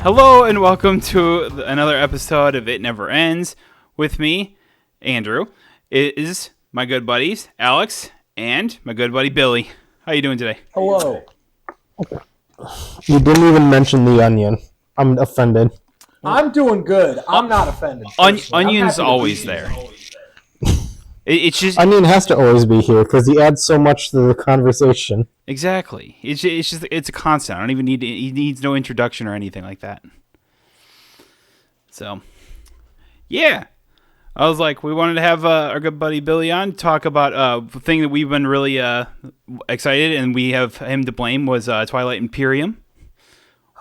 Hello and welcome to another episode of It Never Ends with me, Andrew. It is my good buddies, Alex, and my good buddy, Billy. How you doing today? Hello. You didn't even mention the onion. I'm offended. I'm doing good. I'm not offended. Onion's always there. It's just Onion has to always be here because he adds so much to the conversation. exactly. It's a constant. I don't even need. He needs no introduction or anything like that. So, yeah. I was like, we wanted to have our good buddy Billy on talk about the thing that we've been really excited, and we have him to blame was Twilight Imperium.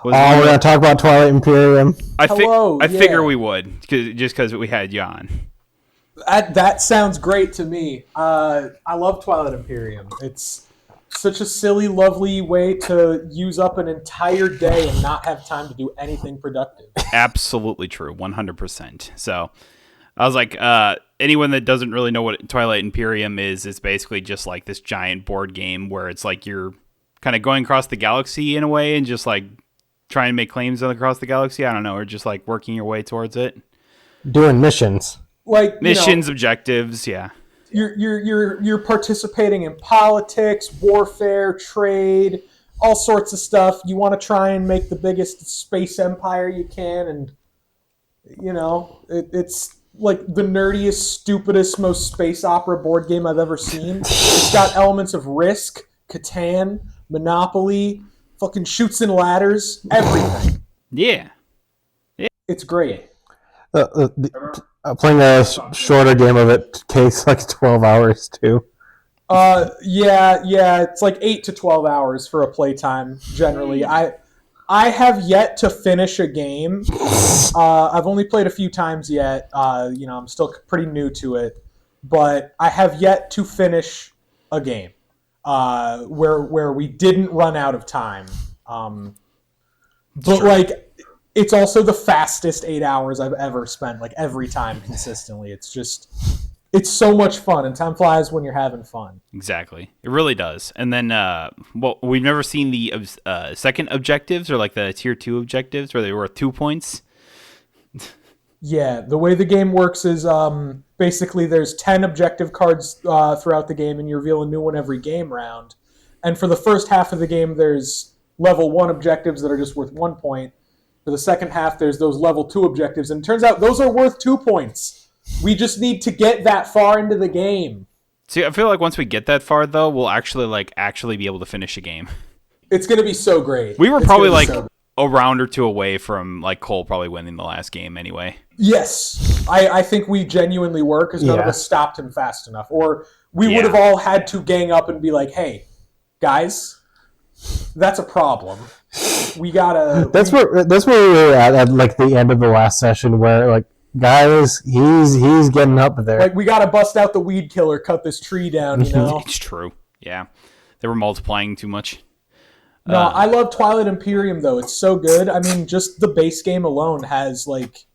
We're going to talk about Twilight Imperium. I figure we would, just because we had you on. That sounds great to me. I love Twilight Imperium. It's such a silly, lovely way to use up an entire day and not have time to do anything productive. Absolutely true, 100%. So I was like, anyone that doesn't really know what Twilight Imperium is, it's basically just like this giant board game where it's like you're kind of going across the galaxy in a way and just like trying to make claims across the galaxy. I don't know, or just like working your way towards it. Doing missions. Like Missions, objectives, yeah. You're participating in politics, warfare, trade, all sorts of stuff. You want to try and make the biggest space empire you can, and it's like the nerdiest, stupidest, most space opera board game I've ever seen. It's got elements of Risk, Catan, Monopoly, fucking shoots and ladders, everything. Yeah. It's great. Playing a shorter game of it takes like 12 hours too. Yeah, it's like 8 to 12 hours for a playtime generally. I have yet to finish a game. I've only played a few times yet. I'm still pretty new to it, but I have yet to finish a game where we didn't run out of time. But like, it's also the fastest 8 hours I've ever spent, like every time consistently. It's so much fun, and time flies when you're having fun. Exactly. It really does. And then, we've never seen the second objectives or like the tier 2 objectives where they were 2 points. Yeah, the way the game works is basically there's 10 objective cards throughout the game, and you reveal a new one every game round. And for the first half of the game, there's level 1 objectives that are just worth 1 point. For the second half, there's those level 2 objectives, and it turns out those are worth 2 points. We just need to get that far into the game. See, I feel like once we get that far, though, we'll actually be able to finish a game. It's going to be so great. We were probably like a round or two away from like Cole probably winning the last game anyway. Yes, I think we genuinely were because none of us stopped him fast enough. Or we would have all had to gang up and be like, hey, guys, that's a problem. We gotta. That's where we were at like the end of the last session, where like, guys, he's getting up there. Like, we gotta bust out the weed killer, cut this tree down. It's true. Yeah, they were multiplying too much. No, I love Twilight Imperium though. It's so good. I mean, just the base game alone has like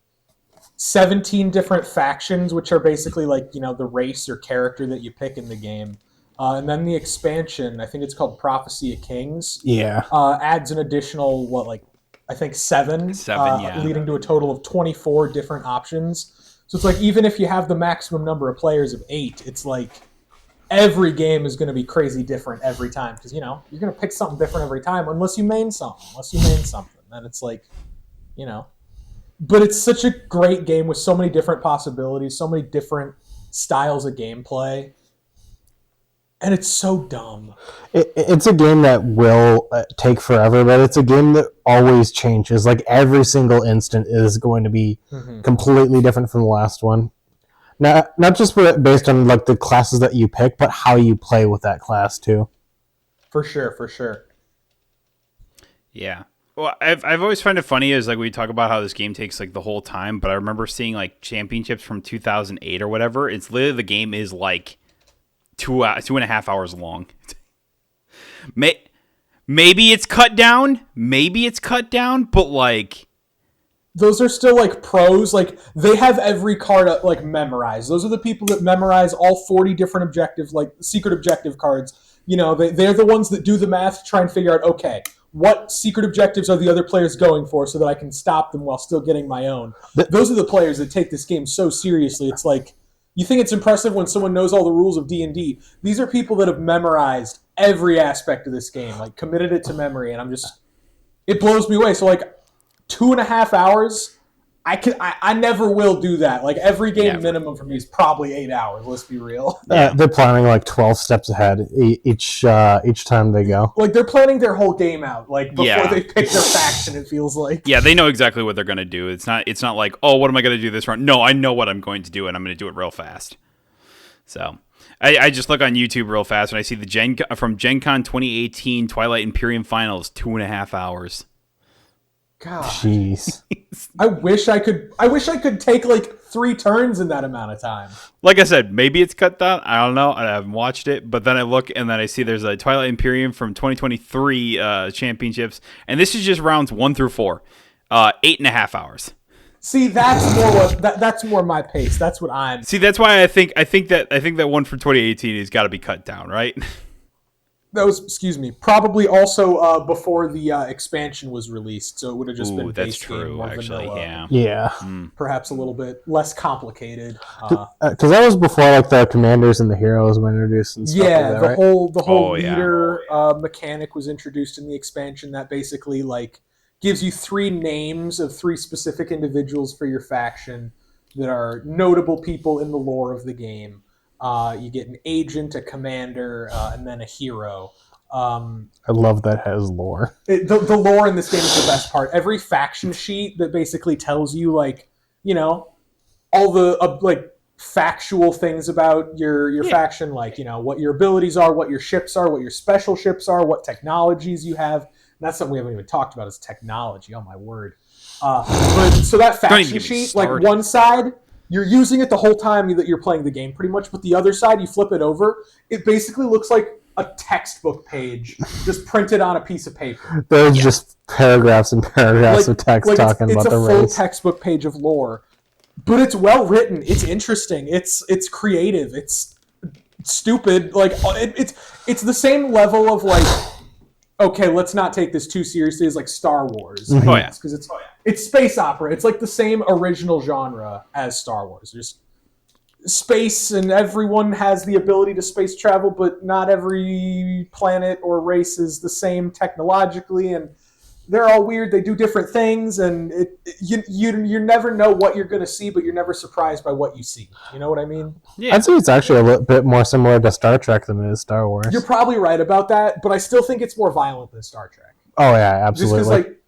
17 different factions, which are basically like the race or character that you pick in the game. And then the expansion, I think it's called Prophecy of Kings. Yeah. Adds an additional, I think seven, yeah. Leading to a total of 24 different options. So it's like, even if you have the maximum number of players of 8, it's like every game is going to be crazy different every time. Because, you're going to pick something different every time unless you main something. Then it's like, But it's such a great game with so many different possibilities, so many different styles of gameplay. And it's so dumb. It's a game that will take forever, but it's a game that always changes. Like, every single instant is going to be completely different from the last one. Not just based on like the classes that you pick, but how you play with that class too. For sure. Yeah. Well, I've always found it funny is like we talk about how this game takes like the whole time, but I remember seeing like championships from 2008 or whatever. It's literally the game is like 2.5 hours long. Maybe it's cut down, but like those are still like pros. Like, they have every card like memorized. Those are the people that memorize all 40 different objectives, like secret objective cards. They're the ones that do the math to try and figure out, okay, what secret objectives are the other players going for so that I can stop them while still getting my own. Those are the players that take this game so seriously. It's like, you think it's impressive when someone knows all the rules of D&D. These are people that have memorized every aspect of this game, like committed it to memory, and it blows me away. So like 2.5 hours, I never will do that. Like every game minimum for me is probably 8 hours. Let's be real. They're planning like 12 steps ahead each time they go. Like they're planning their whole game out. Like before they pick their faction, it feels like. Yeah, they know exactly what they're gonna do. It's not like, oh, what am I gonna do this round? No, I know what I'm going to do, and I'm gonna do it real fast. So I just look on YouTube real fast and I see the from Gen Con 2018 Twilight Imperium Finals 2.5 hours. God, jeez. I wish I could take like 3 turns in that amount of time. Like I said, maybe it's cut down. I don't know. I haven't watched it, but then I look and then I see there's a Twilight Imperium from 2023 championships, and this is just rounds 1 through 4, 8.5 hours. See, that's more my pace. That's what I'm. See, that's why I think that one from 2018 has got to be cut down, right? That was, probably also before the expansion was released, so it would have just been that's base game, true, more actually, vanilla. Yeah. Perhaps a little bit less complicated. Because that was before like the commanders and the heroes were introduced and stuff. Yeah, like that, the whole yeah. leader mechanic was introduced in the expansion that basically like gives you 3 names of 3 specific individuals for your faction that are notable people in the lore of the game. You get an agent, a commander, and then a hero. I love that has lore. The lore in this game is the best part. Every faction sheet that basically tells you, like, you know, all the like factual things about your faction, like, you know, what your abilities are, what your ships are, what your special ships are, what technologies you have. And that's something we haven't even talked about is technology. Oh my word! But so that faction sheet, like one side, you're using it the whole time that you're playing the game, pretty much. But the other side, you flip it over, it basically looks like a textbook page just printed on a piece of paper. There's just paragraphs and paragraphs of text talking about the race. It's a full textbook page of lore, but it's well written. It's interesting. It's creative. It's stupid. Like it's the same level of like, okay, let's not take this too seriously as like Star Wars. Mm-hmm. Oh yeah, because it's space opera. It's like the same original genre as Star Wars. There's space and everyone has the ability to space travel, but not every planet or race is the same technologically, and they're all weird. They do different things, and you never know what you're going to see, but you're never surprised by what you see. You know what I mean? Yeah. I'd say it's actually a little bit more similar to Star Trek than it is Star Wars. You're probably right about that, but I still think it's more violent than Star Trek. Oh yeah, absolutely. Just because, like,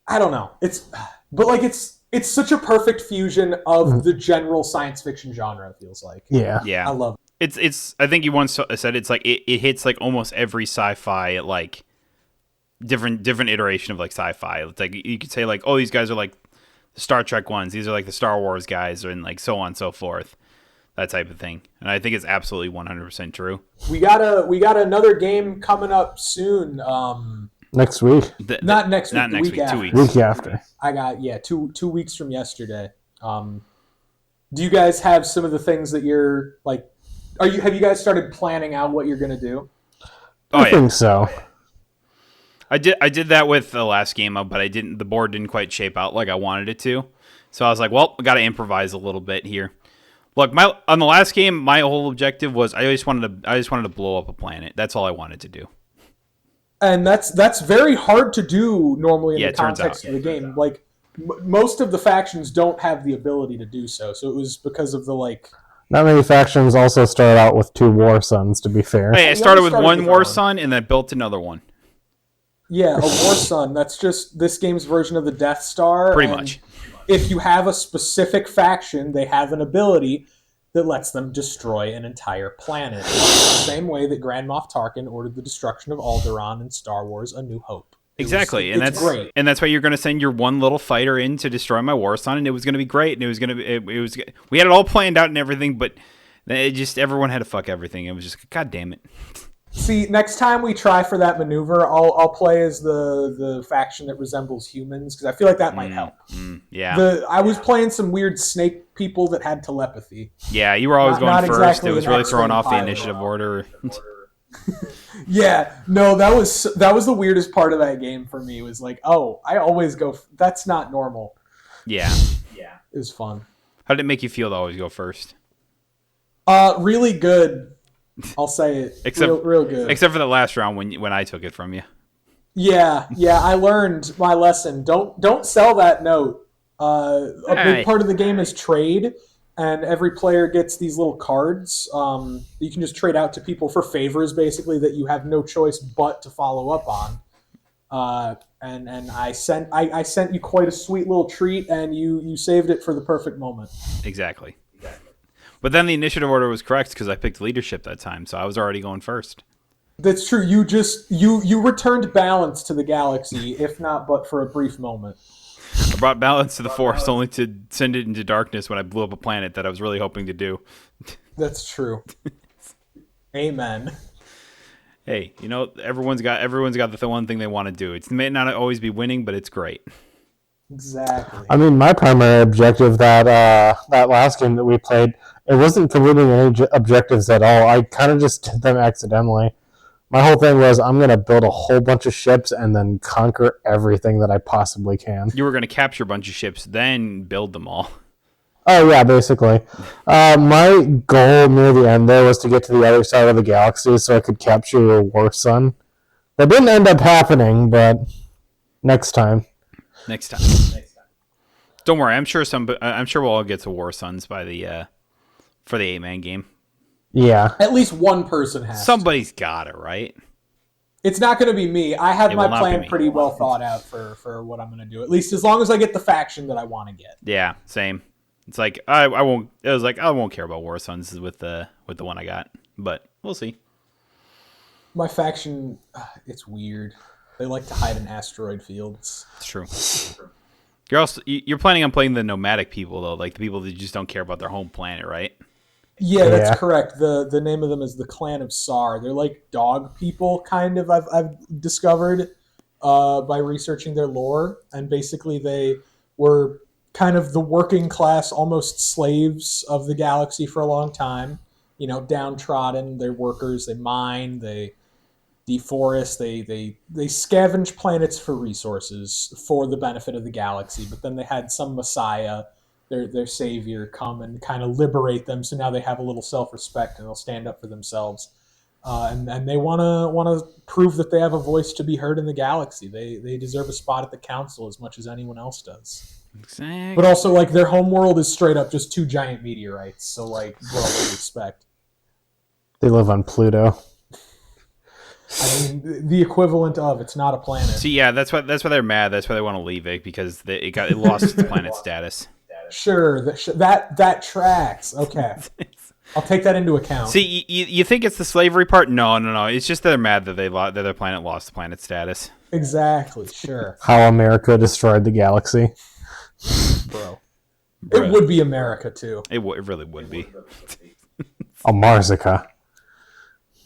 I don't know. It's such a perfect fusion of the general science fiction genre, it feels like. Yeah. I love it. It's I think you once said it's like it hits like almost every sci-fi, like different iteration of like sci-fi. It's like you could say like, oh, these guys are like the Star Trek ones, these are like the Star Wars guys, and like so on and so forth. That type of thing. And I think it's absolutely 100% true. We got another game coming up soon. Next week. Not next week. Not next week. 2 weeks. Week after. I got 2 weeks from yesterday. Do you guys have some of the things that you're like? Have you guys started planning out what you're gonna do? I think so. I did that with the last game, but the board didn't quite shape out like I wanted it to. So I was like, well, I got to improvise a little bit here. Look, on the last game, my whole objective was I just wanted to blow up a planet. That's all I wanted to do. And that's very hard to do normally in the context of the game. Like most of the factions don't have the ability to do so. So it was because of the like. Not many factions also start out with 2 war suns. To be fair, hey, I started with one war sun and then built another one. Yeah, a war sun. That's just this game's version of the Death Star. Pretty much. If you have a specific faction, they have an ability that lets them destroy an entire planet. The same way that Grand Moff Tarkin ordered the destruction of Alderaan in Star Wars: A New Hope. Exactly, and that's great. And that's why you're going to send your one little fighter in to destroy my war sun, and it was going to be great. And it was going to be, we had it all planned out and everything, but everyone had to fuck everything. It was just, God damn it. See, next time we try for that maneuver, I'll play as the faction that resembles humans, because I feel like that might help. Yeah. I was playing some weird snake people that had telepathy. Yeah, you were always going first. It was really throwing off the initiative order. Yeah, no, that was the weirdest part of that game for me. Was like, oh, I always go. That's not normal. Yeah. It was fun. How did it make you feel to always go first? Really good. I'll say it. Real good. Except for the last round when I took it from you. Yeah. I learned my lesson. Don't sell that note. A big part of the game is trade, and every player gets these little cards. You can just trade out to people for favors, basically, that you have no choice but to follow up on. And I sent you quite a sweet little treat, and you saved it for the perfect moment. Exactly. But then the initiative order was correct because I picked leadership that time, so I was already going first. That's true. You returned balance to the galaxy, if not but for a brief moment. I brought balance to the Force only to send it into darkness when I blew up a planet that I was really hoping to do. That's true. Amen. Hey, everyone's got the one thing they want to do. It may not always be winning, but it's great. Exactly. I mean, my primary objective that last game that we played, it wasn't completing any objectives at all. I kind of just did them accidentally. My whole thing was I'm going to build a whole bunch of ships and then conquer everything that I possibly can. You were going to capture a bunch of ships, then build them all. Oh, yeah, basically. My goal near the end there was to get to the other side of the galaxy so I could capture a war sun. That didn't end up happening, but next time. Next time. Don't worry, I'm sure we'll all get to war suns by for the 8-man game. Yeah. At least one person has. Somebody's got it, right? It's not going to be me. I have my plan pretty well thought out for what I'm going to do. At least as long as I get the faction that I want to get. Yeah, same. It's like I won't care about war suns with the one I got, but we'll see. My faction, it's weird. They like to hide in asteroid fields. It's true. You're planning on playing the nomadic people though, like the people that just don't care about their home planet, right? Yeah, that's correct. The name of them is the Clan of Sar. They're like dog people, kind of. I've discovered by researching their lore, and basically they were kind of the working class, almost slaves of the galaxy for a long time. Downtrodden. They're workers. They mine. They deforest. They scavenge planets for resources for the benefit of the galaxy. But then they had some messiah, their savior, come and kind of liberate them. So now they have a little self-respect and they'll stand up for themselves. And they want to prove that they have a voice to be heard in the galaxy. They deserve a spot at the council as much as anyone else does. Exactly. But also, like, their home world is straight up just 2 giant meteorites. So, like, what do you expect? They live on Pluto. I mean, the equivalent of it's not a planet. See, yeah, that's why they're mad. That's why they want to leave it because it lost its planet status. Sure, that tracks. Okay, I'll take that into account. See, you think it's the slavery part? No. It's just they're mad that that their planet lost the planet status. Exactly. Sure. How America destroyed the galaxy. Bro. It would be America too. It really would be. A Marzica.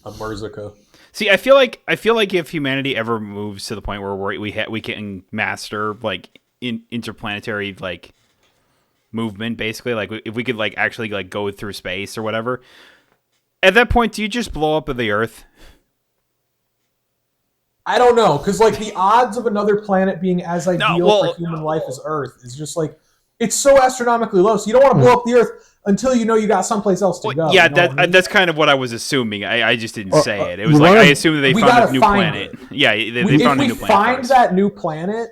A Marzica. See, I feel like if humanity ever moves to the point where we can master like interplanetary like movement, basically, like if we could like actually like go through space or whatever, at that point, do you just blow up the Earth? I don't know, because like the odds of another planet being as ideal for human life as Earth is just like it's so astronomically low. So you don't want to blow up the Earth until you know you got someplace else to go. Yeah, you know what I mean? that's kind of what I was assuming. I just didn't say it. It was like I assumed that they found a new planet. Yeah, they found a new planet.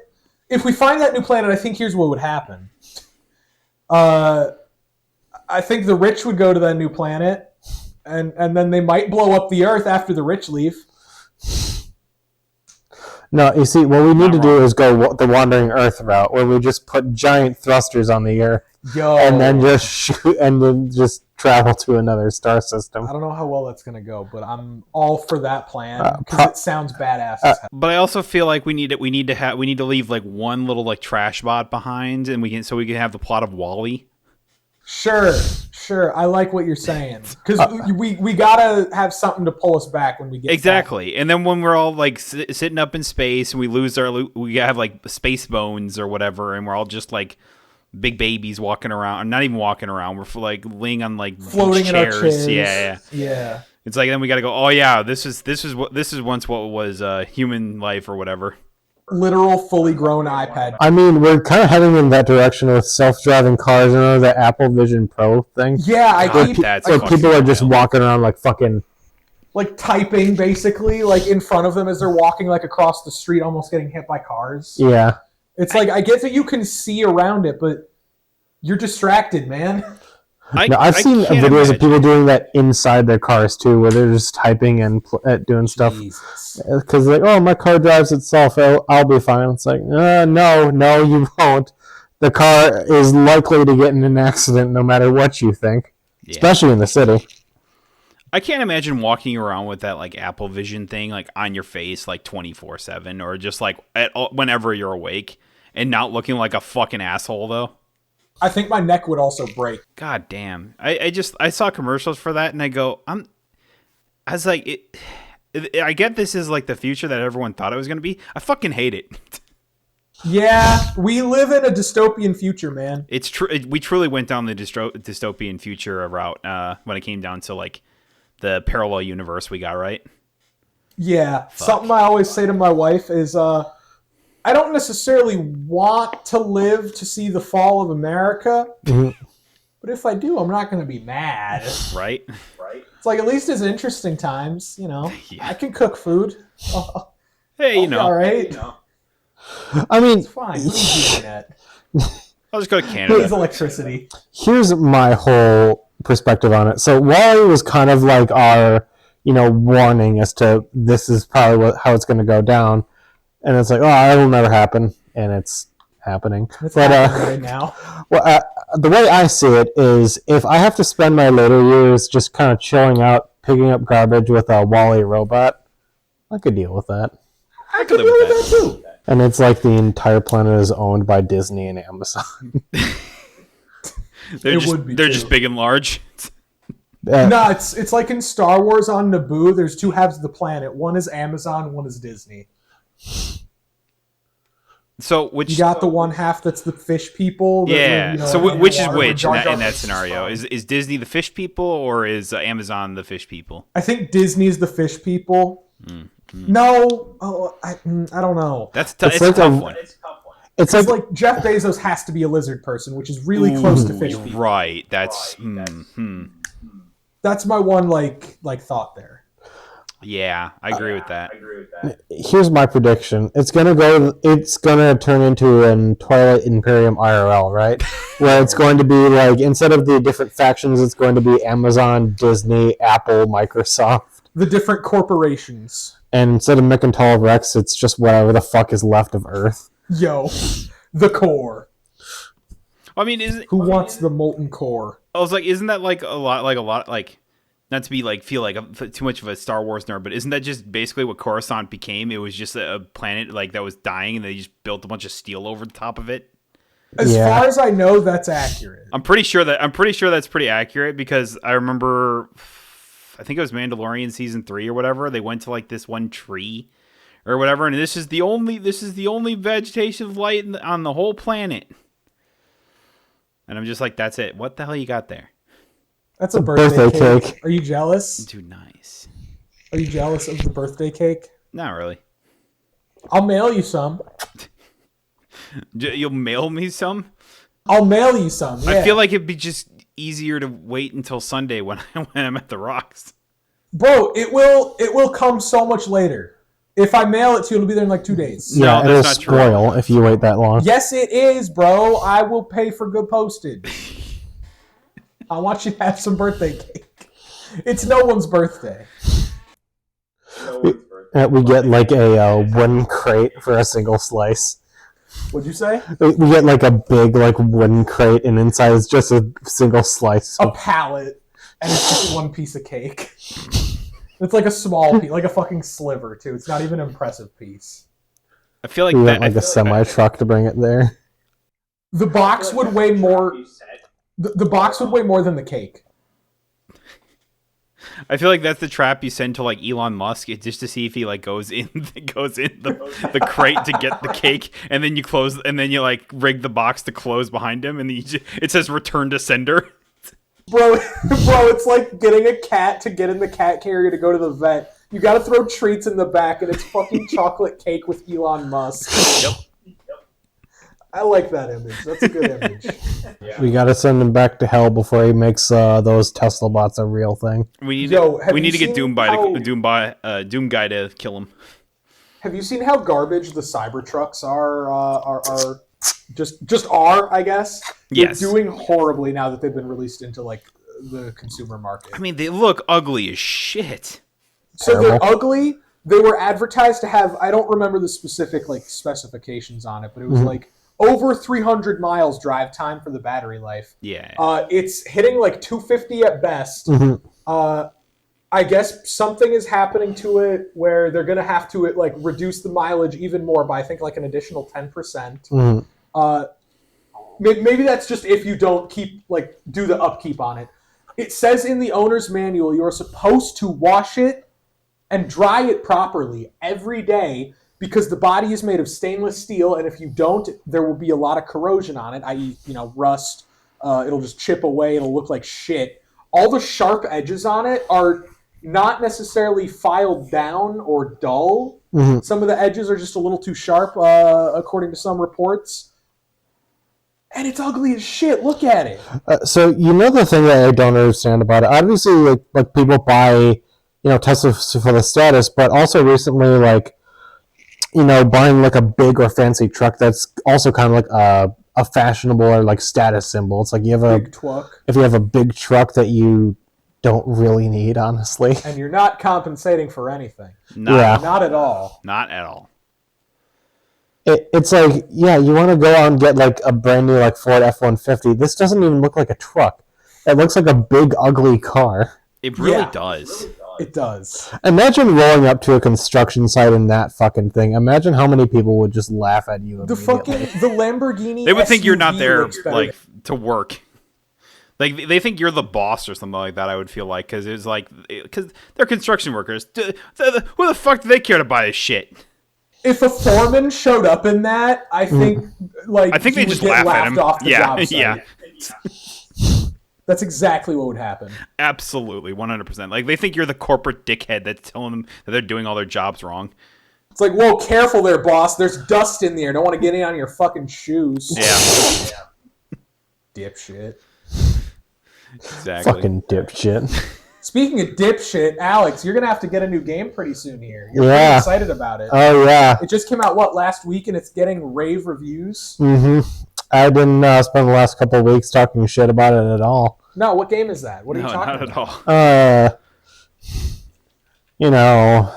If we find that new planet, I think here's what would happen. I think the rich would go to that new planet, and then they might blow up the Earth after the rich leave. No, you see, what we need to do is go the Wandering Earth route, where we just put giant thrusters on the Earth, and then just shoot, and then just travel to another star system. I don't know how well that's gonna go, but I'm all for that plan because it sounds badass. But I also feel like we need to leave like one little like trash bot behind, and we can have the plot of WALL-E. Sure. I like what you're saying because we gotta have something to pull us back when we get exactly. Back. And then when we're all like sitting up in space and we have like space bones or whatever, and we're all just like big babies walking around, or not even walking around. We're like laying on like floating chairs. In our chairs. Yeah. It's like then we got to go. Oh yeah, this is once what was human life or whatever. Literal, fully grown iPad. I mean, we're kind of heading in that direction with self-driving cars. You know, the Apple Vision Pro thing. Yeah, people are just walking around like fucking, like typing basically, like in front of them as they're walking like across the street, almost getting hit by cars. Yeah, it's like I get that you can see around it, but you're distracted, man. I've seen videos of people doing that inside their cars too, where they're just typing and doing stuff. Because like, oh, my car drives itself, I'll be fine. It's like, no, you won't. The car is likely to get in an accident no matter what you think, especially in the city. I can't imagine walking around with that like Apple Vision thing like on your face like 24/7 or just like whenever you're awake and not looking like a fucking asshole though. I think my neck would also break. God damn. I saw commercials for that and I was like, I get this is like the future that everyone thought it was going to be. I fucking hate it. Yeah, we live in a dystopian future, man. It's true. We truly went down the dystopian future route when it came down to like the parallel universe we got, right? Yeah. Fuck. Something I always say to my wife is, I don't necessarily want to live to see the fall of America, but if I do, I'm not going to be mad. Right? It's like, at least it's interesting times, you know. Yeah. I can cook food. Hey, you know. All right. I mean, it's fine. What are you doing at? I'll just go to Canada. It's electricity. Here's my whole perspective on it. So WALL-E was kind of like our, warning as to this is probably how it's going to go down. And it's like, oh, it'll never happen, and it's happening. It's happening right now. Well, the way I see it is, if I have to spend my later years just kind of chilling out, picking up garbage with a WALL-E robot, I could deal with that. I could deal with that too. And it's like the entire planet is owned by Disney and Amazon. They're just big and large. No, it's like in Star Wars on Naboo. There's two halves of the planet. One is Amazon, one is Disney. So you got the one half that's the fish people. So which is which in that scenario? Is Disney the fish people or is Amazon the fish people? I think Disney's the fish people. Mm-hmm. No, I don't know. It's a tough one. It's like Jeff Bezos has to be a lizard person, which is really close to fish people. Right. That's my one like thought there. Yeah, I agree with that. Here's my prediction. It's gonna turn into an Twilight Imperium IRL, right? Where it's going to be like, instead of the different factions, it's going to be Amazon, Disney, Apple, Microsoft. The different corporations. And instead of Micantol Rex, it's just whatever the fuck is left of Earth. Yo, the core. I mean, who wants the molten core? I was like, isn't that like a lot not to be like feel like too much of a Star Wars nerd, but isn't that just basically what Coruscant became? It was just a planet like that was dying, and they just built a bunch of steel over the top of it. As far as I know, that's accurate. I'm pretty sure that's pretty accurate, because I remember, I think it was Mandalorian season 3 or whatever. They went to like this one tree or whatever, and this is the only vegetation of light on the whole planet. And I'm just like, that's it. What the hell you got there? That's a birthday cake. Are you jealous? Too nice. Are you jealous of the birthday cake? Not really. I'll mail you some. You'll mail me some? I'll mail you some, yeah. I feel like it'd be just easier to wait until Sunday when I'm at the Rocks. Bro, it will come so much later. If I mail it to you, it'll be there in like 2 days. Yeah, it'll spoil if you wait that long. Yes, it is, bro. I will pay for good postage. I want you to have some birthday cake. It's no one's birthday. We get like a wooden crate for a single slice. What'd you say? We get like a big wooden crate, and inside is just a single slice. A pallet, and it's just one piece of cake. It's like a small piece, like a fucking sliver too. It's not even an impressive piece. I feel like a semi truck to bring it there. The box would weigh more. The box would weigh more than the cake. I feel like that's the trap you send to like Elon Musk, just to see if he like goes in the crate to get the cake, and then you like rig the box to close behind him, and it says return to sender. Bro, it's like getting a cat to get in the cat carrier to go to the vet. You got to throw treats in the back, and it's fucking chocolate cake with Elon Musk. Yep. I like that image. That's a good image. Yeah. We got to send him back to hell before he makes those Tesla bots a real thing. We need to get Doom Guy to kill him. Have you seen how garbage the Cybertrucks are just are, I guess? Yes. They're doing horribly now that they've been released into like the consumer market. I mean, they look ugly as shit. So they're ugly. They were advertised to have, I don't remember the specific like specifications on it, but it was like over 300 miles drive time for the battery life. Yeah. It's hitting like 250 at best. I guess something is happening to it where they're going to have to like reduce the mileage even more by I think like an additional 10%. Maybe that's just if you don't do the upkeep on it. It says in the owner's manual you're supposed to wash it and dry it properly every day because the body is made of stainless steel, and if you don't, there will be a lot of corrosion on it, i.e., rust. It'll just chip away. It'll look like shit. All the sharp edges on it are not necessarily filed down or dull. Some of the edges are just a little too sharp, according to some reports. And it's ugly as shit. Look at it. So the thing that I don't understand about it. Obviously, like people buy, Tesla for the status, but also recently, buying like a big or fancy truck that's also kind of like a fashionable or like status symbol. It's like you have if you have a big truck that you don't really need, honestly, and you're not compensating for anything. Not at all. Not at all. It's like, you want to go out and get like a brand new like Ford F-150. This doesn't even look like a truck. It looks like a big ugly car. It really does. It does. Imagine rolling up to a construction site in that fucking thing. Imagine how many people would just laugh at you. The Lamborghini. They would think you're not SUV there looks to work. Like they think you're the boss or something like that. I would feel like because they're construction workers. Who the fuck do they care to buy this shit? If a foreman showed up in that, I think they just laugh at him. Off the job site. Yeah. That's exactly what would happen. Absolutely, 100%. Like they think you're the corporate dickhead that's telling them that they're doing all their jobs wrong. It's like, whoa, careful there, boss. There's dust in there. Don't want to get in on your fucking shoes. Yeah. Dipshit. Exactly. Fucking dipshit. Speaking of dipshit, Alex, you're going to have to get a new game pretty soon here. You're pretty excited about it. Oh, yeah. It just came out, last week, and it's getting rave reviews? I didn't spend the last couple of weeks talking shit about it at all. No, what game is that? What are you talking about? Not at all.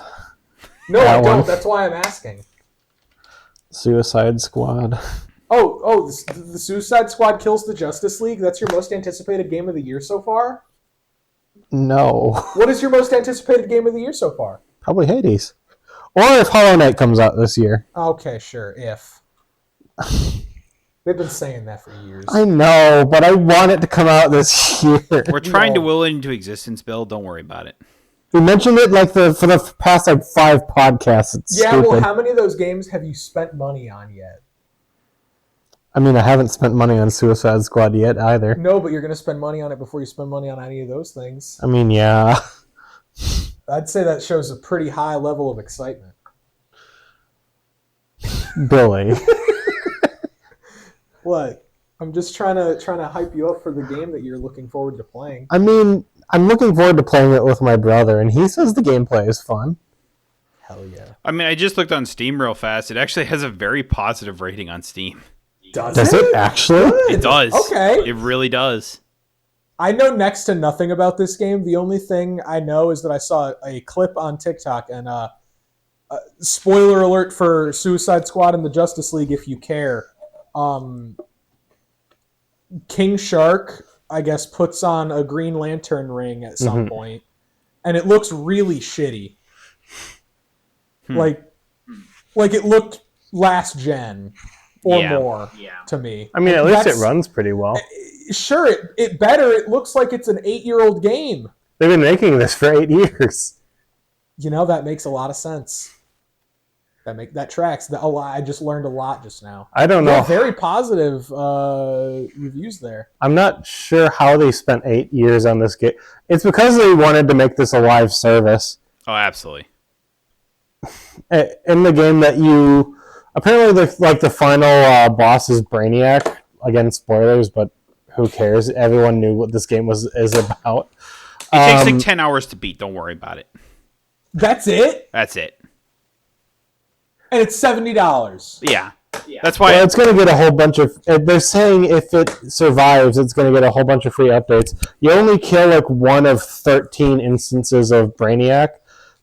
No, I don't. That's why I'm asking. Suicide Squad. Oh, the Suicide Squad kills the Justice League? That's your most anticipated game of the year so far? No. What is your most anticipated game of the year so far? Probably Hades. Or if Hollow Knight comes out this year. Okay, sure. If. They've been saying that for years. I know, but I want it to come out this year. We're trying to will it into existence, Bill. Don't worry about it. We mentioned it for the past 5 podcasts. It's stupid. Well, how many of those games have you spent money on yet? I mean, I haven't spent money on Suicide Squad yet either. No, but you're going to spend money on it before you spend money on any of those things. I mean, yeah. I'd say that shows a pretty high level of excitement. Billy. What? I'm just trying to hype you up for the game that you're looking forward to playing. I mean, I'm looking forward to playing it with my brother, and he says the gameplay is fun. Hell yeah. I mean, I just looked on Steam real fast. It actually has a very positive rating on Steam. Does it actually? Good. It does. Okay. It really does. I know next to nothing about this game. The only thing I know is that I saw a clip on TikTok, and spoiler alert for Suicide Squad and the Justice League if you care. King Shark, I guess, puts on a Green Lantern ring at some point, and it looks really shitty. Like it looked last gen or more to me. I mean, at least it runs pretty well. Sure, it better. It looks like it's an 8-year-old game. They've been making this for 8 years. That makes a lot of sense. That tracks. I just learned a lot just now. I don't know. Very positive reviews there. I'm not sure how they spent 8 years on this game. It's because they wanted to make this a live service. Oh, absolutely. In the game that you... Apparently, the final boss is Brainiac. Again, spoilers, but who cares? Everyone knew what this game is about. It takes 10 hours to beat. Don't worry about it. That's it? That's it. And it's $70. Yeah. That's why it's going to get a whole bunch of... They're saying if it survives, it's going to get a whole bunch of free updates. You only kill one of 13 instances of Brainiac.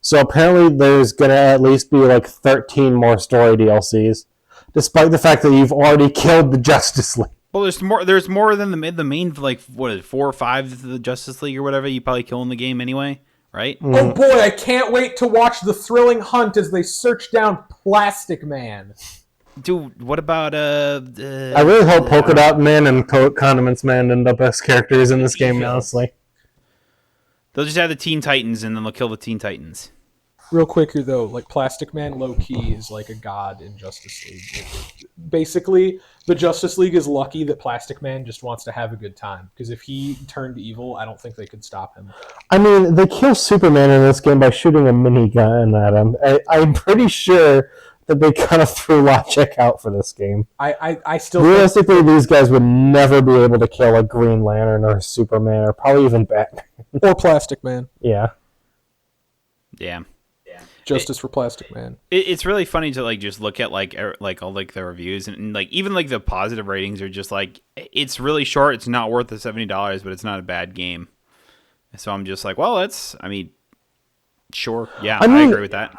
So apparently there's going to at least be 13 more story DLCs. Despite the fact that you've already killed the Justice League. Well, there's more than the main, 4 or 5 of the Justice League or whatever you probably kill in the game anyway, right? Mm. Oh boy, I can't wait to watch the thrilling hunt as they search down Plastic Man. Dude, what about I really hope Polka Dot Man and Condiments Man end up best characters in this game, honestly. They'll just have the Teen Titans and then they'll kill the Teen Titans. Real quick here, though, Plastic Man low-key is a god in Justice League. Basically, the Justice League is lucky that Plastic Man just wants to have a good time. Because if he turned evil, I don't think they could stop him. I mean, they kill Superman in this game by shooting a minigun at him. I'm pretty sure that they kind of threw logic out for this game. I still Realistically, these guys would never be able to kill a Green Lantern or Superman or probably even Batman. Or Plastic Man. Yeah. Yeah. Justice for Plastic Man. It's really funny to just look at all the reviews and even the positive ratings are just it's really short. It's not worth the $70, but it's not a bad game. So I'm just sure, yeah, I agree with that.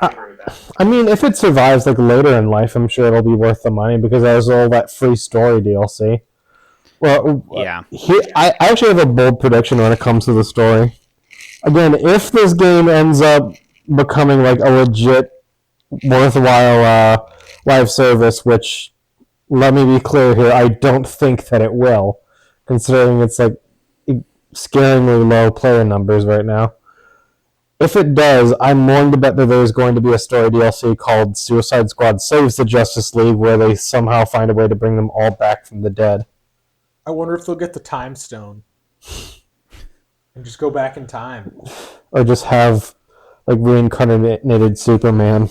I mean, if it survives later in life, I'm sure it'll be worth the money because there's all that free story DLC. Well, yeah. I actually have a bold prediction when it comes to the story. Again, if this game ends up becoming a legit, worthwhile live service, which, let me be clear here, I don't think that it will, considering it's scaringly low player numbers right now. If it does, I'm willing to bet that there's going to be a story DLC called Suicide Squad Saves the Justice League, where they somehow find a way to bring them all back from the dead. I wonder if they'll get the Time Stone. And just go back in time. Or just have reincarnated Superman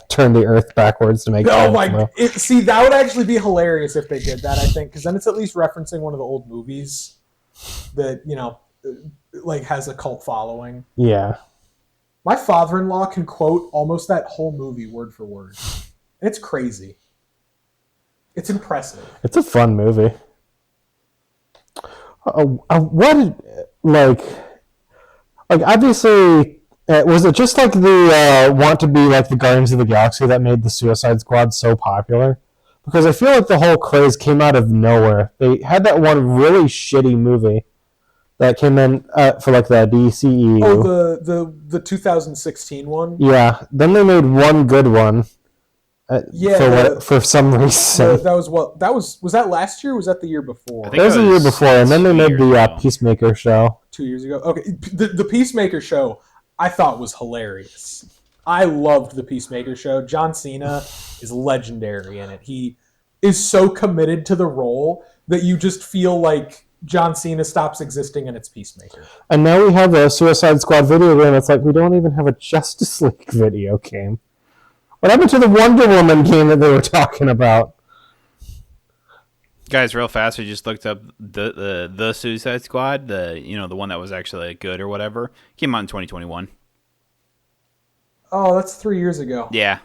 turn the Earth backwards to make sense. See, that would actually be hilarious if they did that, I think, because then it's at least referencing one of the old movies that, has a cult following. Yeah. My father-in-law can quote almost that whole movie word for word. It's crazy. It's impressive. It's a fun movie. Obviously, was it just the want to be the Guardians of the Galaxy that made the Suicide Squad so popular? Because I feel the whole craze came out of nowhere. They had that one really shitty movie that came in for the DCEU. Oh, the 2016 one? Yeah. Then they made one good one. For some reason. Was that last year or was that the year before? That was the year before, and then they made the Peacemaker show. 2 years ago? Okay, the Peacemaker show I thought was hilarious. I loved the Peacemaker show. John Cena is legendary in it. He is so committed to the role that you just feel like John Cena stops existing and it's Peacemaker. And now we have a Suicide Squad video game. It's we don't even have a Justice League video game. What happened to the Wonder Woman game that they were talking about? Guys, real fast, we just looked up the Suicide Squad, the one that was actually good or whatever. Came out in 2021. Oh, that's 3 years ago. Yeah,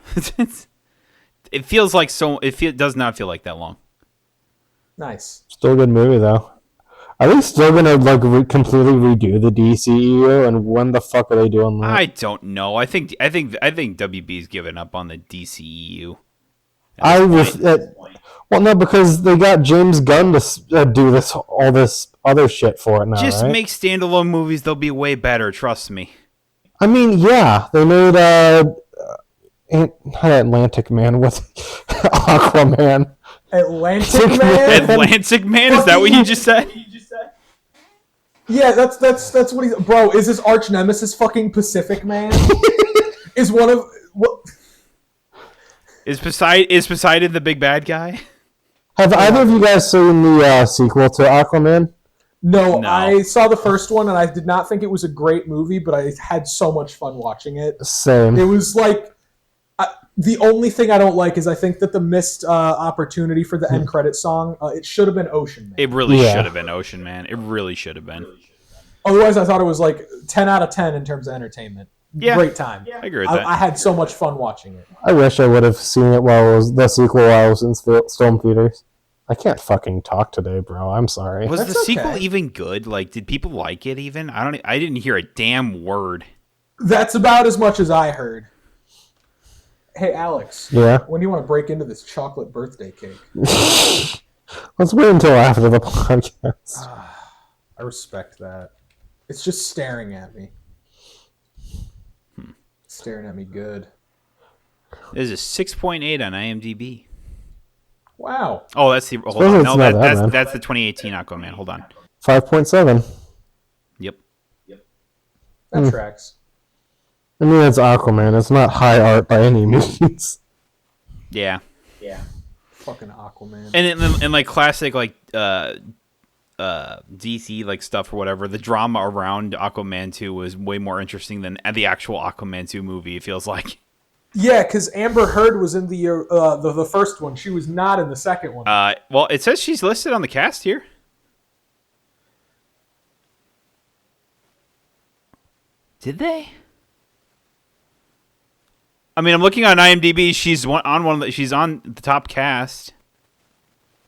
it feels like so. It does not feel like that long. Nice. Still a good movie though. Are they still gonna completely redo the DCEU? And when the fuck are they doing that? I don't know. I think WB's given up on the DCEU. Well, no, because they got James Gunn to do all this other shit for it now. Just right? make standalone movies; they'll be way better. Trust me. I mean, yeah, they made not Atlantic Man with Aquaman. Atlantic Man. Atlantic Man. Is that what you just said? Yeah, that's what he's. Bro, is his arch nemesis fucking Pacific Man? Is one of what? Is Poseidon the big bad guy? Have either of you guys seen the sequel to Aquaman? No, No. I saw the first one and I did not think it was a great movie, but I had so much fun watching it. Same. It was like the only thing I don't like is I think that the missed opportunity for the end credit song. It should have been Ocean Man. It really should have been Ocean Man. It really should have been. Otherwise, I thought it was like 10 out of 10 in terms of entertainment. Yeah. Great time. I agree with that. I had so much fun watching it. I wish I would have seen it while it was the sequel while I was in film theaters. I can't fucking talk today, bro. I'm sorry. Was That's the sequel okay. even good? Like, did people like it even? I didn't hear a damn word. That's about as much as I heard. Hey, Alex. Yeah. When do you want to break into this chocolate birthday cake? Let's wait until after the podcast. I respect that. It's just staring at me. Staring at me good. There's a 6.8 on IMDb. Wow. Oh, that's the. Hold Suppose on. it's No, not that bad. that's the 2018 Aquaman. Hold on. 5.7. Yep. That tracks. I mean, it's Aquaman. It's not high art by any means. Yeah. Fucking Aquaman. And like classic like DC like stuff or whatever, the drama around Aquaman 2 was way more interesting than the actual Aquaman 2 movie. It feels like. Yeah, because Amber Heard was in the first one. She was not in the second one. Well, it says she's listed on the cast here. Did they? I mean, I'm looking on IMDb. She's she's on the top cast.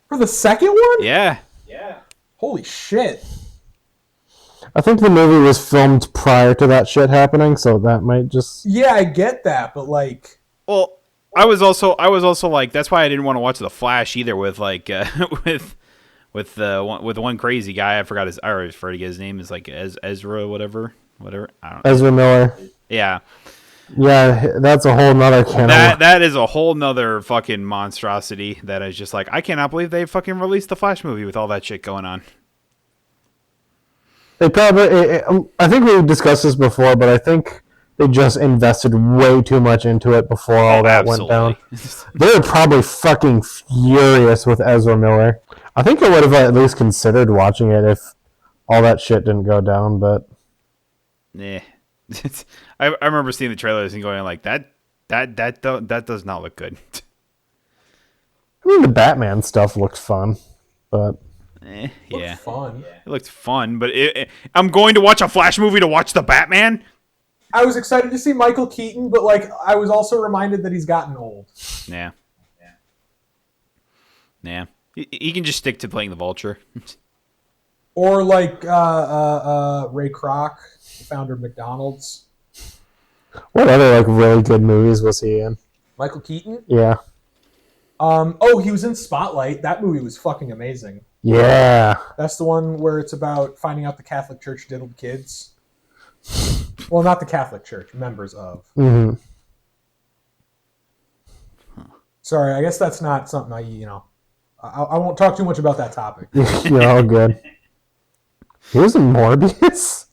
For the second one? Yeah. Holy shit. I think the movie was filmed prior to that shit happening, so that might just... Yeah, I get that, but like... Well, I was also like, that's why I didn't want to watch The Flash either with like with one crazy guy. I already forgot his name is like Ezra whatever. I don't know. Ezra Miller. Yeah. Yeah, that's a whole nother can of... That is a whole nother fucking monstrosity that is just like, I cannot believe they fucking released the Flash movie with all that shit going on. They probably... I think we discussed this before, but I think they just invested way too much into it before all that went down. They were probably fucking furious with Ezra Miller. I think I would have at least considered watching it if all that shit didn't go down, but... Yeah. I remember seeing the trailers and going like, that does not look good. I mean, the Batman stuff looked fun, but... Yeah. Fun. It looked fun, but I'm going to watch a Flash movie to watch the Batman? I was excited to see Michael Keaton, but like I was also reminded that he's gotten old. Yeah. He can just stick to playing the Vulture. Or like Ray Kroc, the founder of McDonald's. What other like really good movies was he in? Michael Keaton? Yeah. He was in Spotlight. That movie was fucking amazing. Yeah. That's the one where it's about finding out the Catholic Church diddled kids. Well, not the Catholic Church, members of. Mm-hmm. Sorry, I guess that's not something I won't talk too much about that topic. You're all good. He was in Morbius?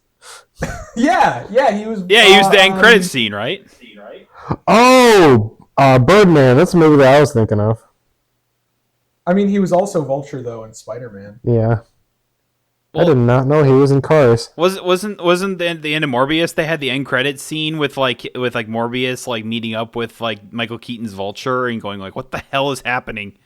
Yeah, he was. Yeah, he was the end credit scene, right? Oh, Birdman. That's the movie that I was thinking of. I mean, he was also Vulture though in Spider-Man. Yeah. Well, I did not know he was in Cars. Wasn't the end of Morbius? They had the end credit scene with Morbius like meeting up with like Michael Keaton's Vulture and going like, "What the hell is happening?"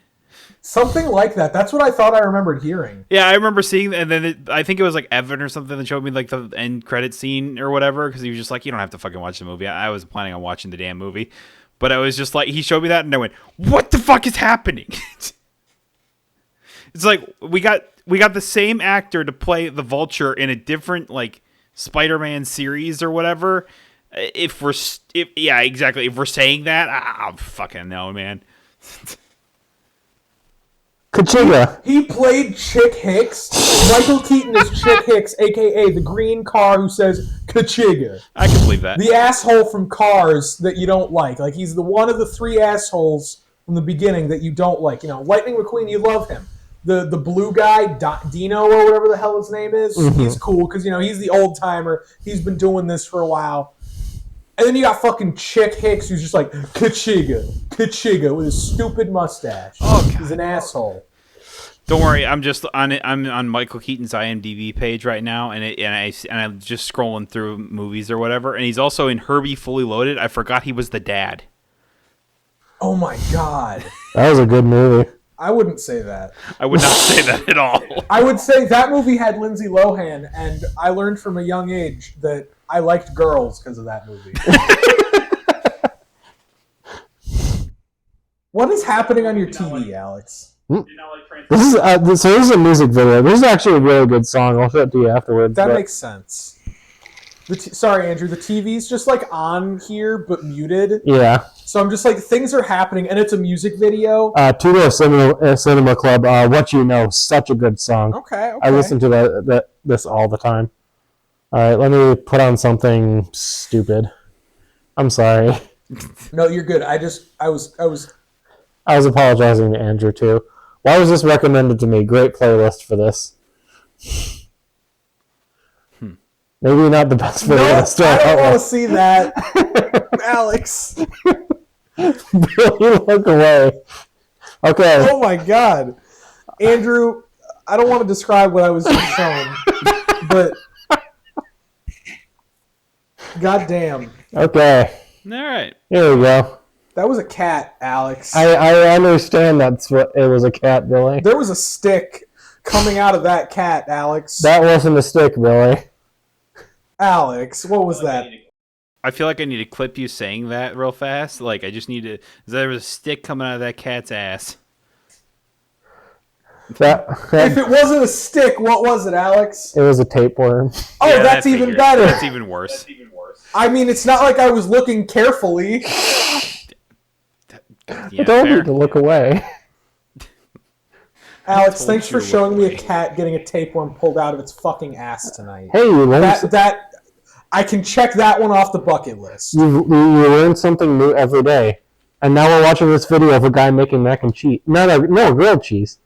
Something like that. That's what I thought I remembered hearing. Yeah, I remember seeing, and then I think it was like Evan or something that showed me like the end credit scene or whatever, because he was just like, "You don't have to fucking watch the movie." I was planning on watching the damn movie, but I was just like, he showed me that, and I went, "What the fuck is happening?" It's like we got the same actor to play the Vulture in a different like Spider-Man series or whatever. If we're saying that, I don't fucking know, man. Kachiga. He played Chick Hicks. Michael Keaton is Chick Hicks, a.k.a. the green car who says Kachiga. I can believe that. The asshole from Cars that you don't like. Like, he's the one of the three assholes from the beginning that you don't like. You know, Lightning McQueen, you love him. The blue guy, Dino or whatever the hell his name is, he's cool because, you know, he's the old-timer. He's been doing this for a while. And then you got fucking Chick Hicks, who's just like Kachiga with his stupid mustache. Oh, God. He's an asshole. Don't worry, I'm on Michael Keaton's IMDb page right now, and I'm just scrolling through movies or whatever, and he's also in Herbie Fully Loaded. I forgot he was the dad. Oh my god. That was a good movie. I wouldn't say that. I would not say that at all. I would say that movie had Lindsay Lohan, and I learned from a young age that I liked girls because of that movie. What is happening on your TV, Alex? This is this is a music video. This is actually a really good song. I'll show it to you afterwards. That makes sense. Sorry, Andrew. The TV's just like on here but muted. Yeah. So I'm just like, things are happening, and it's a music video. Tudo Cinema Club. What You Know, such a good song. Okay. I listen to this all the time. All right, let me put on something stupid. I'm sorry. No, you're good. I was apologizing to Andrew too. Why was this recommended to me? Great playlist for this. Maybe not the best playlist. No, I don't want to see that, Alex. Billy, look away. Okay. Oh my God, Andrew. I don't want to describe what I was just showing, but goddamn. Okay. All right. Here we go. That was a cat, Alex. I understand that's what it was, a cat, Billy. There was a stick coming out of that cat, Alex. That wasn't a stick, Billy. Alex, what was that? I feel like I need to clip you saying that real fast. Like, I just need to... There was a stick coming out of that cat's ass. If it wasn't a stick, what was it, Alex? It was a tapeworm. Oh, yeah, that's even better. That's even worse. I mean, it's not like I was looking carefully. I told you to look away. Alex, thanks for showing me a cat getting a tapeworm pulled out of its fucking ass tonight. Hey, you learned that I can check that one off the bucket list. You learn something new every day. And now we're watching this video of a guy making mac and cheese. No, grilled cheese.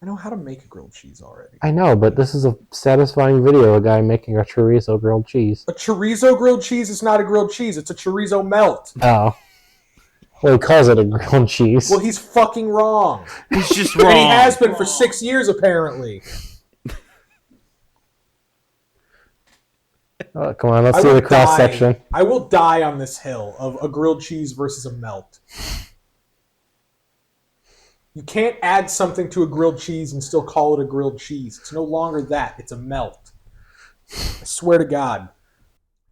I know how to make a grilled cheese already. I know, but this is a satisfying video of a guy making a chorizo grilled cheese. A chorizo grilled cheese is not a grilled cheese. It's a chorizo melt. Oh. Well, he calls it a grilled cheese. Well, he's fucking wrong. He's just wrong. And he has been for 6 years, apparently. Oh, come on, let's see the cross section. I will die on this hill of a grilled cheese versus a melt. You can't add something to a grilled cheese and still call it a grilled cheese. It's no longer that. It's a melt. I swear to God.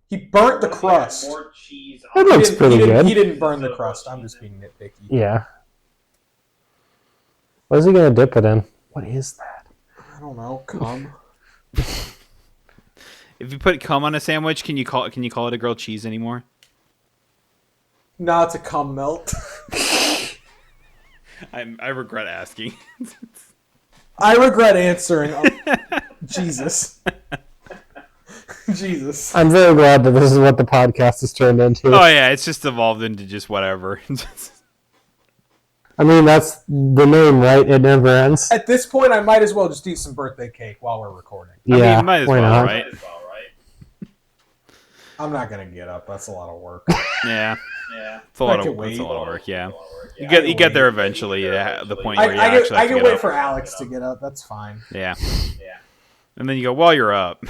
He burnt the crust. It looks pretty good. He didn't burn the crust. I'm just being nitpicky. Yeah. What is he going to dip it in? What is that? I don't know. Cum. If you put cum on a sandwich, can you call it a grilled cheese anymore? No, it's a cum melt. I regret asking. I regret answering. Jesus. Jesus. I'm very glad that this is what the podcast has turned into. Oh yeah, it's just evolved into just whatever. I mean, that's the name, right? It never ends. At this point, I might as well just eat some birthday cake while we're recording. Yeah, I mean, might as why well, not? right? I'm not gonna get up. That's a lot of work. Yeah. It's a lot of work. Yeah. You get there eventually. The point where you actually I can wait for Alex to get up. That's fine. Yeah. And then you go, while you're up.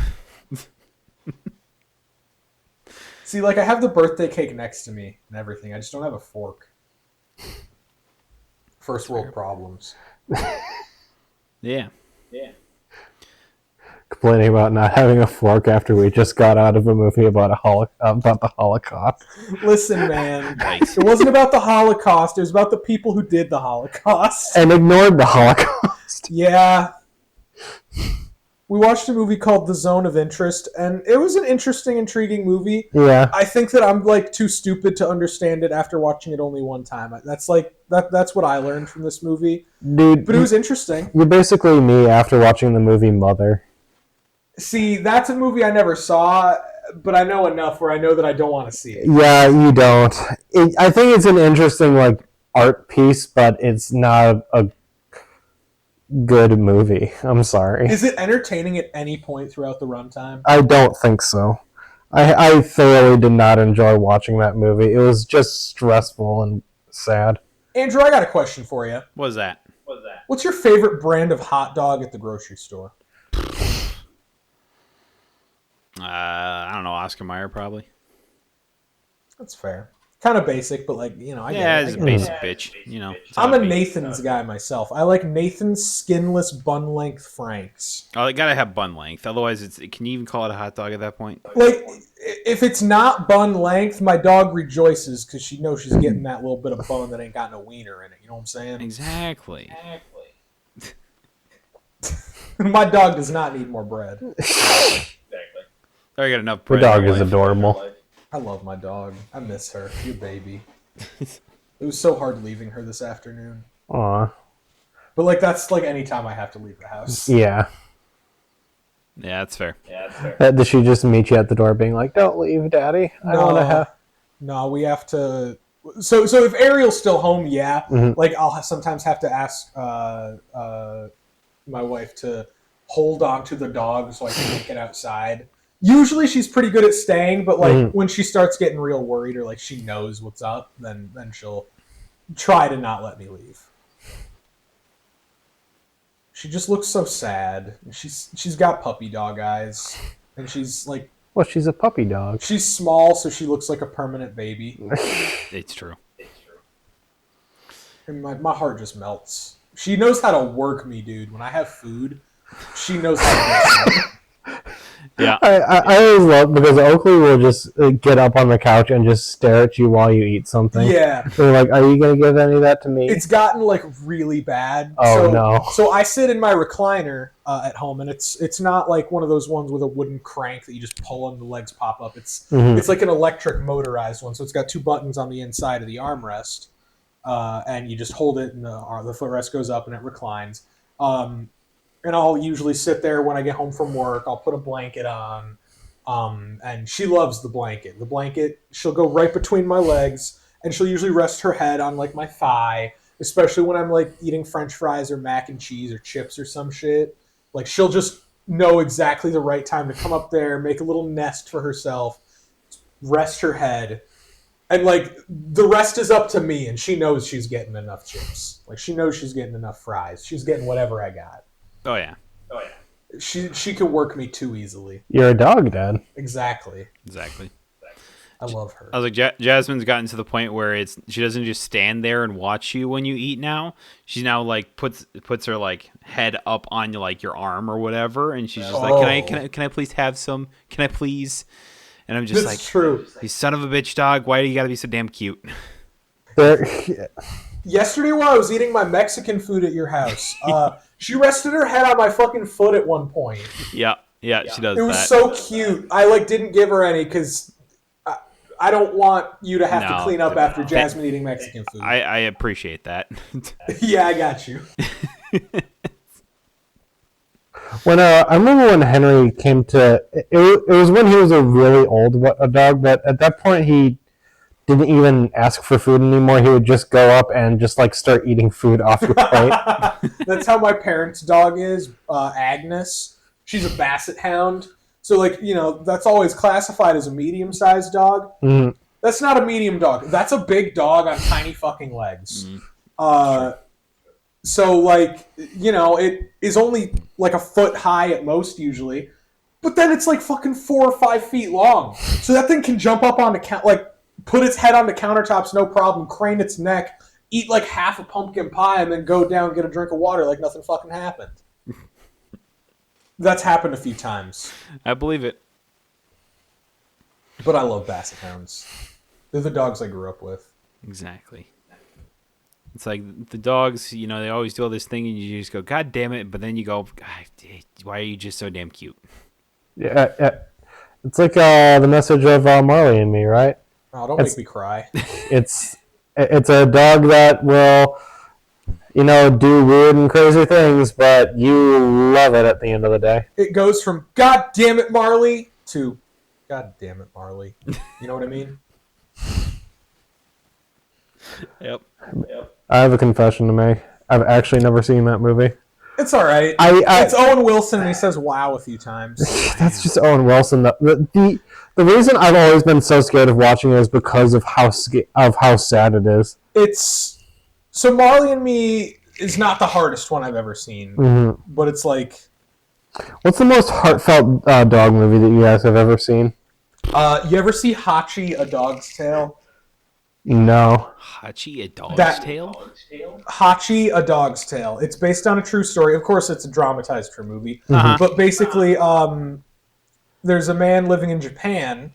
See, like, I have the birthday cake next to me and everything. I just don't have a fork. First world problems. Yeah. Complaining about not having a fork after we just got out of a movie about the Holocaust. Listen, man. Nice. It wasn't about the Holocaust. It was about the people who did the Holocaust. And ignored the Holocaust. Yeah. We watched a movie called The Zone of Interest, and it was an interesting, intriguing movie. Yeah. I think that I'm, like, too stupid to understand it after watching it only one time. That's what I learned from this movie. Dude. But it was interesting. You're basically me after watching the movie Mother. See, that's a movie I never saw, but I know enough where I know that I don't want to see it. Yeah, you don't. I think it's an interesting, like, art piece, but it's not a good movie. I'm sorry. Is it entertaining at any point throughout the runtime? I don't think so. I thoroughly did not enjoy watching that movie. It was just stressful and sad. Andrew, I got a question for you. What was that? What's your favorite brand of hot dog at the grocery store? I don't know. Oscar Mayer, probably. That's fair. Kind of basic, but like, I Yeah, get it's it. a basic bitch. It's I'm not a big. Nathan's guy myself. I like Nathan's skinless bun length Franks. Oh, they gotta have bun length. Otherwise, can you even call it a hot dog at that point? Like, if it's not bun length, my dog rejoices because she knows she's getting that little bit of bun that ain't got no wiener in it. You know what I'm saying? Exactly. My dog does not need more bread. I got enough The bread. dog in my is life. adorable. I love my dog. I miss her. You baby. It was so hard leaving her this afternoon. Aw. But like that's like any time I have to leave the house. Yeah. Yeah, that's fair. Did she just meet you at the door being like, don't leave, Daddy? I want to have... No, we have to. So if Ariel's still home, yeah. Mhm. Like I'll sometimes have to ask my wife to hold on to the dog so I can take it outside. Usually she's pretty good at staying, but like when she starts getting real worried or like she knows what's up, then she'll try to not let me leave. She just looks so sad. She's got puppy dog eyes, and she's like, Well, she's a puppy dog. she's small, so she looks like a permanent baby. It's true. And my heart just melts. She knows how to work me, dude. When I have food, she knows how to work me. Yeah. I always love because Oakley will just get up on the couch and just stare at you while you eat something. Yeah. They're like, are you going to give any of that to me? It's gotten like really bad. Oh, no. So I sit in my recliner at home, and it's not like one of those ones with a wooden crank that you just pull and the legs pop up. It's like an electric motorized one. So it's got two buttons on the inside of the armrest, and you just hold it, and the footrest goes up, and it reclines. And I'll usually sit there when I get home from work. I'll put a blanket on, and she loves the blanket. The blanket, she'll go right between my legs, and she'll usually rest her head on like my thigh, especially when I'm like eating French fries or mac and cheese or chips or some shit. Like she'll just know exactly the right time to come up there, make a little nest for herself, rest her head, and like the rest is up to me. And she knows she's getting enough chips. Like she knows she's getting enough fries. She's getting whatever I got. Oh yeah. She can work me too easily. You're a dog, Dad. Exactly. I love her. I was like, Jasmine's gotten to the point where she doesn't just stand there and watch you when you eat now. She's now like puts her like head up on like your arm or whatever, and she's just like, can I please have some? Can I please? And I'm just That's like, true. You son of a bitch, dog. Why do you got to be so damn cute? Yesterday while I was eating my Mexican food at your house, she rested her head on my fucking foot at one point. Yeah, she does. It was that. so cute. I like didn't give her any because I don't want you to have to clean up after Jasmine eating Mexican food. I appreciate that. Yeah, I got you. When I remember when Henry came to it was when he was a really old dog, but at that point he didn't even ask for food anymore. He would just go up and just like start eating food off your plate. That's how my parents' dog is, Agnes. She's a basset hound. So like, that's always classified as a medium-sized dog. Mm. That's not a medium dog. That's a big dog on tiny fucking legs. So like, it is only like a foot high at most usually. But then it's like fucking 4 or 5 feet long. So that thing can jump up on the put its head on the countertops, no problem, crane its neck, eat like half a pumpkin pie, and then go down and get a drink of water like nothing fucking happened. That's happened a few times. I believe it. But I love basset hounds. They're the dogs I grew up with. Exactly. It's like the dogs, they always do all this thing, and you just go, God damn it, but then you go, God, why are you just so damn cute? Yeah. It's like the message of Marley and Me, right? Oh, don't make me cry. It's a dog that will, do weird and crazy things, but you love it at the end of the day. It goes from God damn it, Marley to God damn it, Marley. You know what I mean? Yep. I have a confession to make. I've actually never seen that movie. It's all right. It's Owen Wilson, and he says "wow" a few times. That's just Owen Wilson. The reason I've always been so scared of watching it is because of how sad it is. It's so Marley and Me is not the hardest one I've ever seen, but it's like. What's the most heartfelt dog movie that you guys have ever seen? You ever see Hachi, A Dog's Tale? No. Hachi, A Dog's Tale? Hachi, A Dog's Tale. It's based on a true story. Of course, it's a dramatized for movie. But basically, there's a man living in Japan,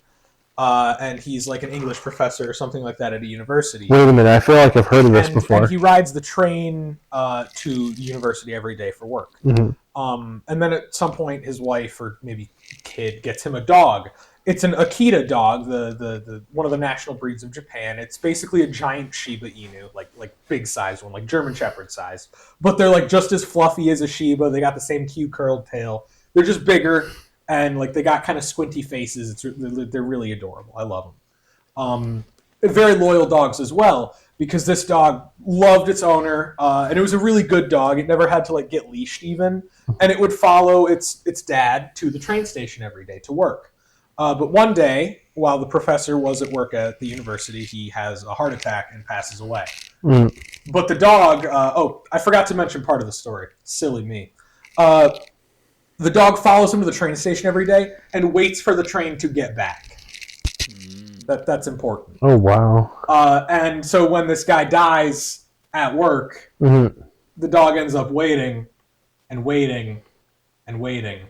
and he's like an English professor or something like that at a university. Wait a minute, I feel like I've heard of this before. And he rides the train to the university every day for work. And then at some point, his wife or maybe kid gets him a dog. It's an Akita dog, the one of the national breeds of Japan. It's basically a giant Shiba Inu, like big size one, like German Shepherd size. But they're like just as fluffy as a Shiba. They got the same cute curled tail. They're just bigger, and like they got kind of squinty faces. They're really adorable. I love them. Very loyal dogs as well, because this dog loved its owner, and it was a really good dog. It never had to like get leashed even, and it would follow its dad to the train station every day to work. But one day, while the professor was at work at the university, he has a heart attack and passes away. But the dog, I forgot to mention part of the story. Silly me. The dog follows him to the train station every day and waits for the train to get back. That's important. Oh, wow. And so when this guy dies at work, the dog ends up waiting and waiting and waiting.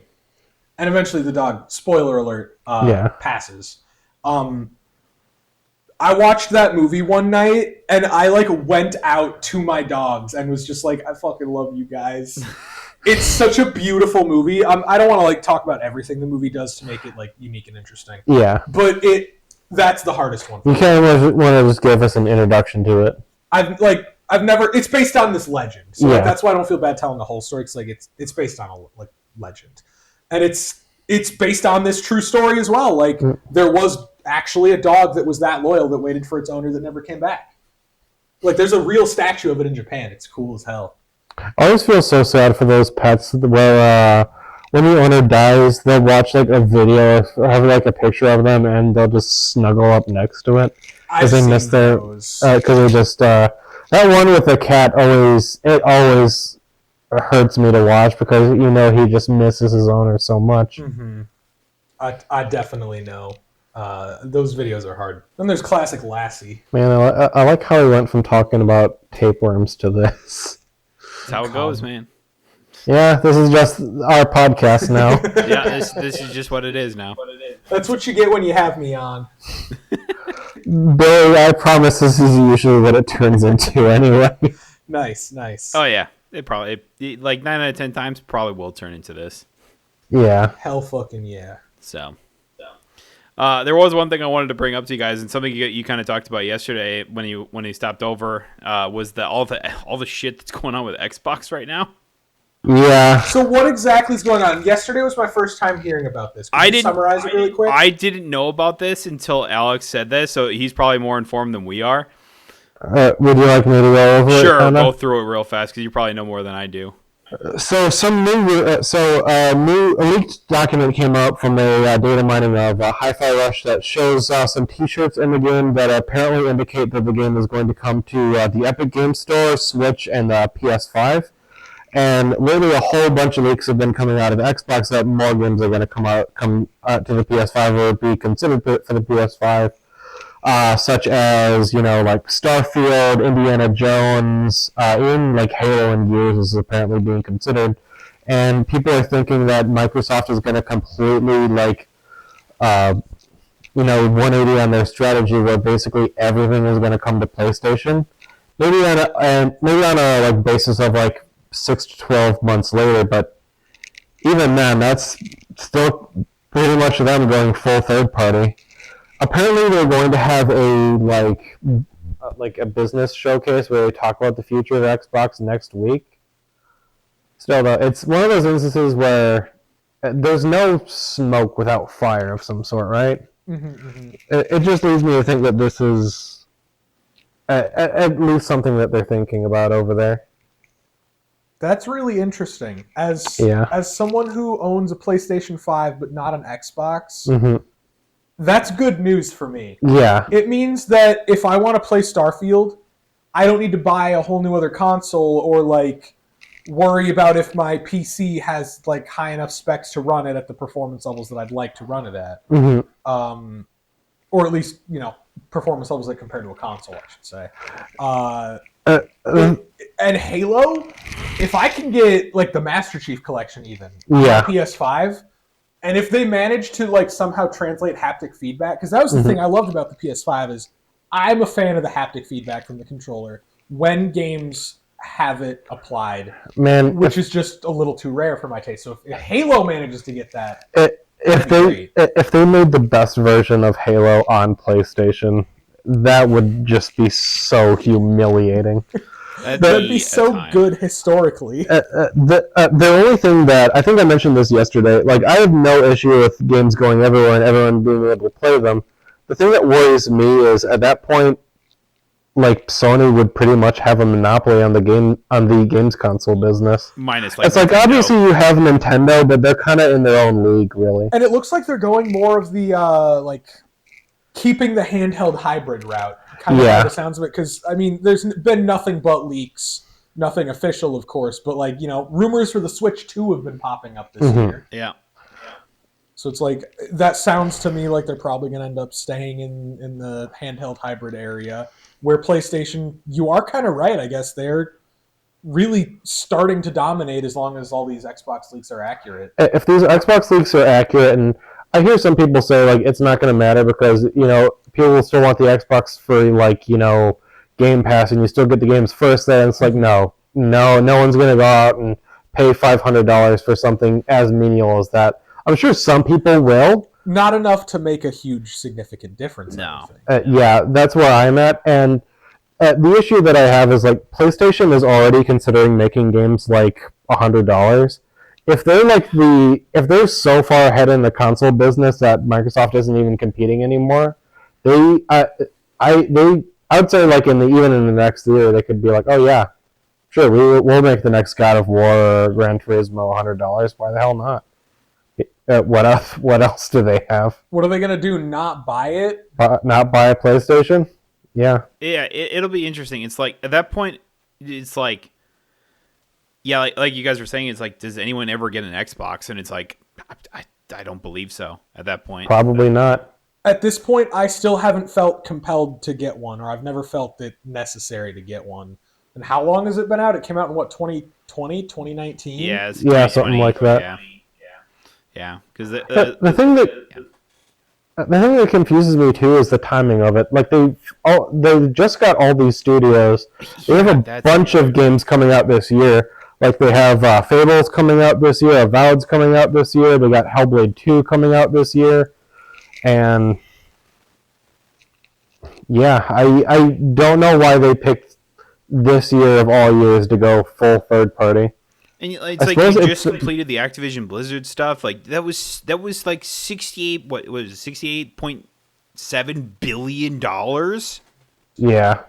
And eventually the dog, spoiler alert, passes. I watched that movie one night, and I like went out to my dogs and was just like, I fucking love you guys. It's such a beautiful movie. I don't want to like talk about everything the movie does to make it like unique and interesting. Yeah. But that's the hardest one. You kind of want to just give us an introduction to it. I've never. It's based on this legend, so like, that's why I don't feel bad telling the whole story. It's like it's based on a legend, and it's based on this true story as well. Like there was actually a dog that was that loyal that waited for its owner that never came back. Like there's a real statue of it in Japan. It's cool as hell. I always feel so sad for those pets where when the owner dies, they'll watch like a video or have like a picture of them and they'll just snuggle up next to it because they miss their because they just that one with the cat always hurts me to watch because you know he just misses his owner so much. I definitely know. Those videos are hard. Then there's classic Lassie. Man, I like how he went from talking about tapeworms to this. That's how it goes, man. Yeah, this is just our podcast now. Yeah, this is just what it is now. That's what you get when you have me on. Billy, I promise this is usually what it turns into anyway. Nice. Oh, yeah. It probably, like 9 out of 10 times, probably will turn into this. Yeah. Hell fucking yeah. So. There was one thing I wanted to bring up to you guys, and something you kind of talked about yesterday when you stopped over, was all the shit that's going on with Xbox right now. Yeah. So what exactly is going on? Yesterday was my first time hearing about this. Can you summarize it really quick? I didn't know about this until Alex said this, so he's probably more informed than we are. Would you like me to go over it? Sure, go through it real fast because you probably know more than I do. So a leaked document came out from a data mining of Hi-Fi Rush that shows some T-shirts in the game that apparently indicate that the game is going to come to the Epic Games Store, Switch, and PS5. And literally a whole bunch of leaks have been coming out of Xbox that more games are going to come to the PS5 or be considered for the PS5. Such as, like Starfield, Indiana Jones, even like Halo and Gears is apparently being considered. And people are thinking that Microsoft is going to completely 180 on their strategy where basically everything is going to come to PlayStation. Maybe on a basis of 6 to 12 months later, but even then, that's still pretty much them going full third party. Apparently, they're going to have a business showcase where they talk about the future of Xbox next week. Still, though, it's one of those instances where there's no smoke without fire of some sort, right? It just leads me to think that this is at least something that they're thinking about over there. That's really interesting. As someone who owns a PlayStation 5 but not an Xbox, that's good news for me. Yeah. It means that if I want to play Starfield, I don't need to buy a whole new other console or like worry about if my PC has like high enough specs to run it at the performance levels that I'd like to run it at. Or at least, performance levels that compare to a console, I should say. And Halo, if I can get like the Master Chief Collection even on PS5, and if they manage to like somehow translate haptic feedback, because that was the thing I loved about the PS5 is I'm a fan of the haptic feedback from the controller when games have it applied, which is just a little too rare for my taste. So if Halo manages to get that, if they made the best version of Halo on PlayStation, that would just be so humiliating. That'd be so good historically. The only thing that I think I mentioned this yesterday, like I have no issue with games going everywhere and everyone being able to play them. The thing that worries me is at that point, like Sony would pretty much have a monopoly on the games console business. Minus like it's like Nintendo. Obviously you have Nintendo, but they're kind of in their own league, really. And it looks like they're going more of the like keeping the handheld hybrid route. Kind of by the sounds of it, because I mean, there's been nothing but leaks, nothing official, of course, but like rumors for the Switch 2 have been popping up this year. Yeah. So it's like that sounds to me like they're probably going to end up staying in the handheld hybrid area, where PlayStation, you are kind of right, I guess they're really starting to dominate as long as all these Xbox leaks are accurate. If these Xbox leaks are accurate, and I hear some people say like it's not going to matter because people will still want the Xbox for like Game Pass, and you still get the games first there. And it's like no one's going to go out and pay $500 for something as menial as that. I'm sure some people will. Not enough to make a huge significant difference. No. That's where I'm at, and the issue that I have is like PlayStation is already considering making games like $100. If they're so far ahead in the console business that Microsoft isn't even competing anymore, I would say like even in the next year they could be like, oh yeah, sure, we'll make the next God of War or Gran Turismo $100. Why the hell not? What else do they have? What are they gonna do? Not buy it? Not buy a PlayStation? Yeah. Yeah, it'll be interesting. It's like at that point, it's like. Yeah, like you guys were saying, it's like, does anyone ever get an Xbox? And it's like, I don't believe so at that point. Probably not. At this point, I still haven't felt compelled to get one, or I've never felt it necessary to get one. And how long has it been out? It came out in, 2020, 2019? Yeah, something like that. Yeah. Because the thing that confuses me, too, is the timing of it. Like, they just got all these studios. They have a bunch of games coming out this year. Like, they have Fables coming out this year, Avowed's coming out this year, they got Hellblade 2 coming out this year, and yeah, I don't know why they picked this year of all years to go full third party. And it's like you just completed the Activision Blizzard stuff. Like that was like 68. What was it? $68.7 billion. Yeah.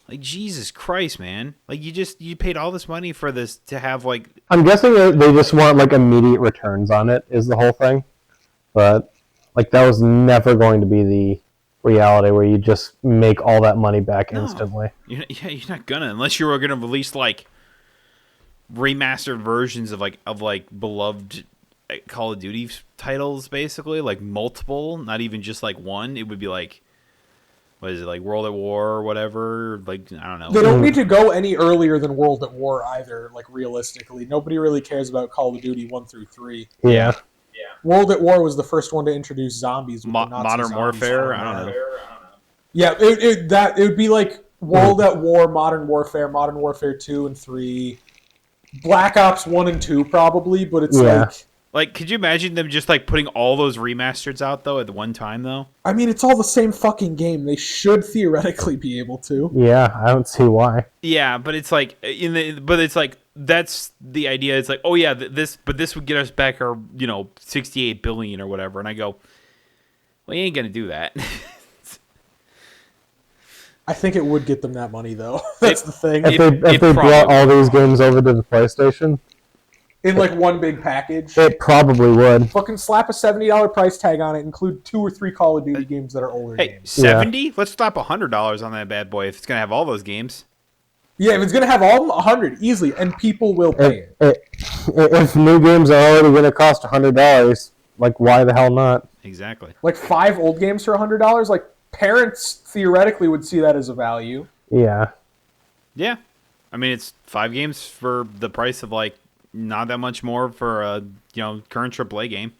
Like Jesus Christ, man! Like you paid all this money for this to have like. I'm guessing they just want like immediate returns on it is the whole thing, but like that was never going to be the reality where you just make all that money back instantly. You're not gonna unless you were gonna release like remastered versions of beloved Call of Duty titles, basically like multiple, not even just like one. It would be like. What is it, like World at War or whatever? Like, I don't know. They don't need to go any earlier than World at War either, like, realistically. Nobody really cares about Call of Duty 1 through 3. Yeah. World at War was the first one to introduce zombies. With Modern Warfare? I don't know. Yeah, it would be like World at War, Modern Warfare 2 and 3, Black Ops 1 and 2 probably, but it's like... Like, could you imagine them just, like, putting all those remasters out, though, at the one time, though? I mean, it's all the same fucking game. They should theoretically be able to. Yeah, I don't see why. Yeah, but it's like, that's the idea. It's like, oh, yeah, this would get us back our, $68 billion or whatever. And I go, well, you ain't going to do that. I think it would get them that money, though. That's the thing. If they brought all these games over to the PlayStation, in like one big package, it probably would. Fucking slap a $70 price tag on it, include 2 or 3 Call of Duty games that are older games. $70? Yeah. Let's slap $100 on that bad boy if it's gonna have all those games. Yeah, if it's gonna have all 100 easily, and people will pay it. If new games are already gonna cost $100, like why the hell not? Exactly. Like 5 old games for $100, like parents theoretically would see that as a value. Yeah. Yeah. I mean, it's 5 games for the price of like not that much more for a current AAA game.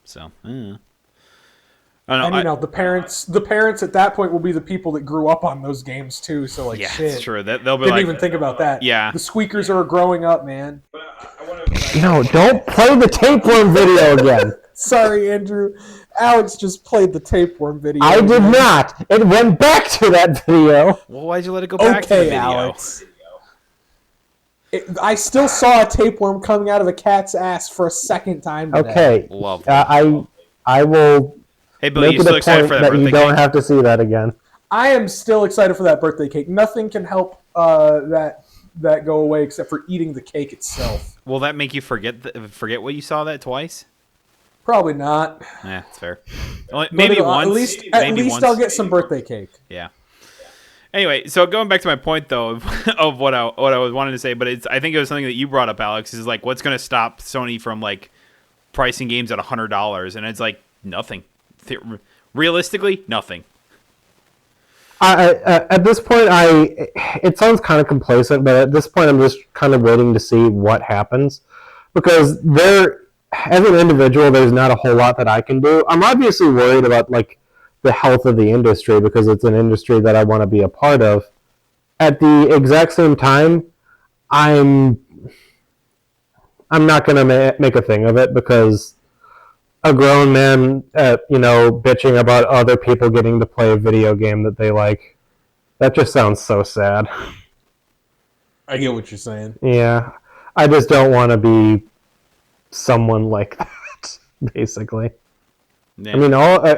So, and the parents at that point will be the people that grew up on those games too. So like, shit, that's true. They'll be didn't even think about that. Yeah, the squeakers are growing up, man. No, don't play the tapeworm video again. Sorry, Andrew. Alex just played the tapeworm video. I did not. It went back to that video. Well, why'd you let it go back to the video? Alex. I still saw a tapeworm coming out of a cat's ass for a second time today. Okay. Lovely. I will Hey, Billy, make you it still a excited point for that that birthday you don't cake? have to see that again. I am still excited for that birthday cake. Nothing can help that go away except for eating the cake itself. Will that make you forget what you saw that twice? Probably not. Yeah, that's fair. Maybe once. At least I'll get some birthday cake. Yeah. Anyway, so going back to my point though of what I was wanting to say, but I think it was something that you brought up, Alex, is like what's going to stop Sony from like pricing games at $100, and it's like nothing. Realistically, nothing. At this point, it sounds kind of complacent, but at this point, I'm just kind of waiting to see what happens, because as an individual, there's not a whole lot that I can do. I'm obviously worried about like the health of the industry because it's an industry that I want to be a part of. At the exact same time, I'm not going to make a thing of it because a grown man, bitching about other people getting to play a video game that they like, that just sounds so sad. I get what you're saying. Yeah. I just don't want to be someone like that, basically. Yeah. I mean,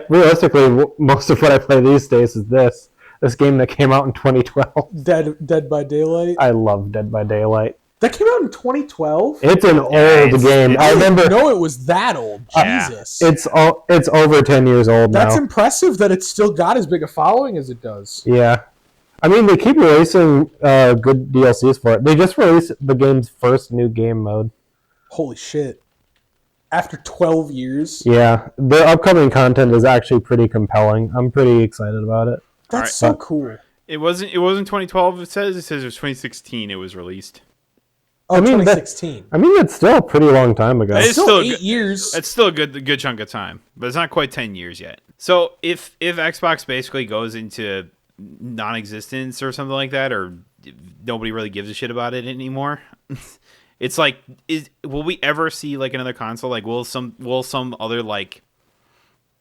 realistically, most of what I play these days is this game that came out in 2012. Dead by Daylight? I love Dead by Daylight. That came out in 2012? It's an old game. I remember. No, it was that old. Jesus. It's over 10 years old now. That's impressive that it's still got as big a following as it does. Yeah. I mean, they keep releasing good DLCs for it. They just released the game's first new game mode. Holy shit. After 12 years? Yeah. The upcoming content is actually pretty compelling. I'm pretty excited about it. That's so cool. It wasn't 2012, it says it was 2016 it was released. Oh, 2016. That's still a pretty long time ago. It's still 8 years. It's still a good chunk of time, but it's not quite 10 years yet. So if Xbox basically goes into non-existence or something like that, or nobody really gives a shit about it anymore, it's like, will we ever see like another console? Like, will some other like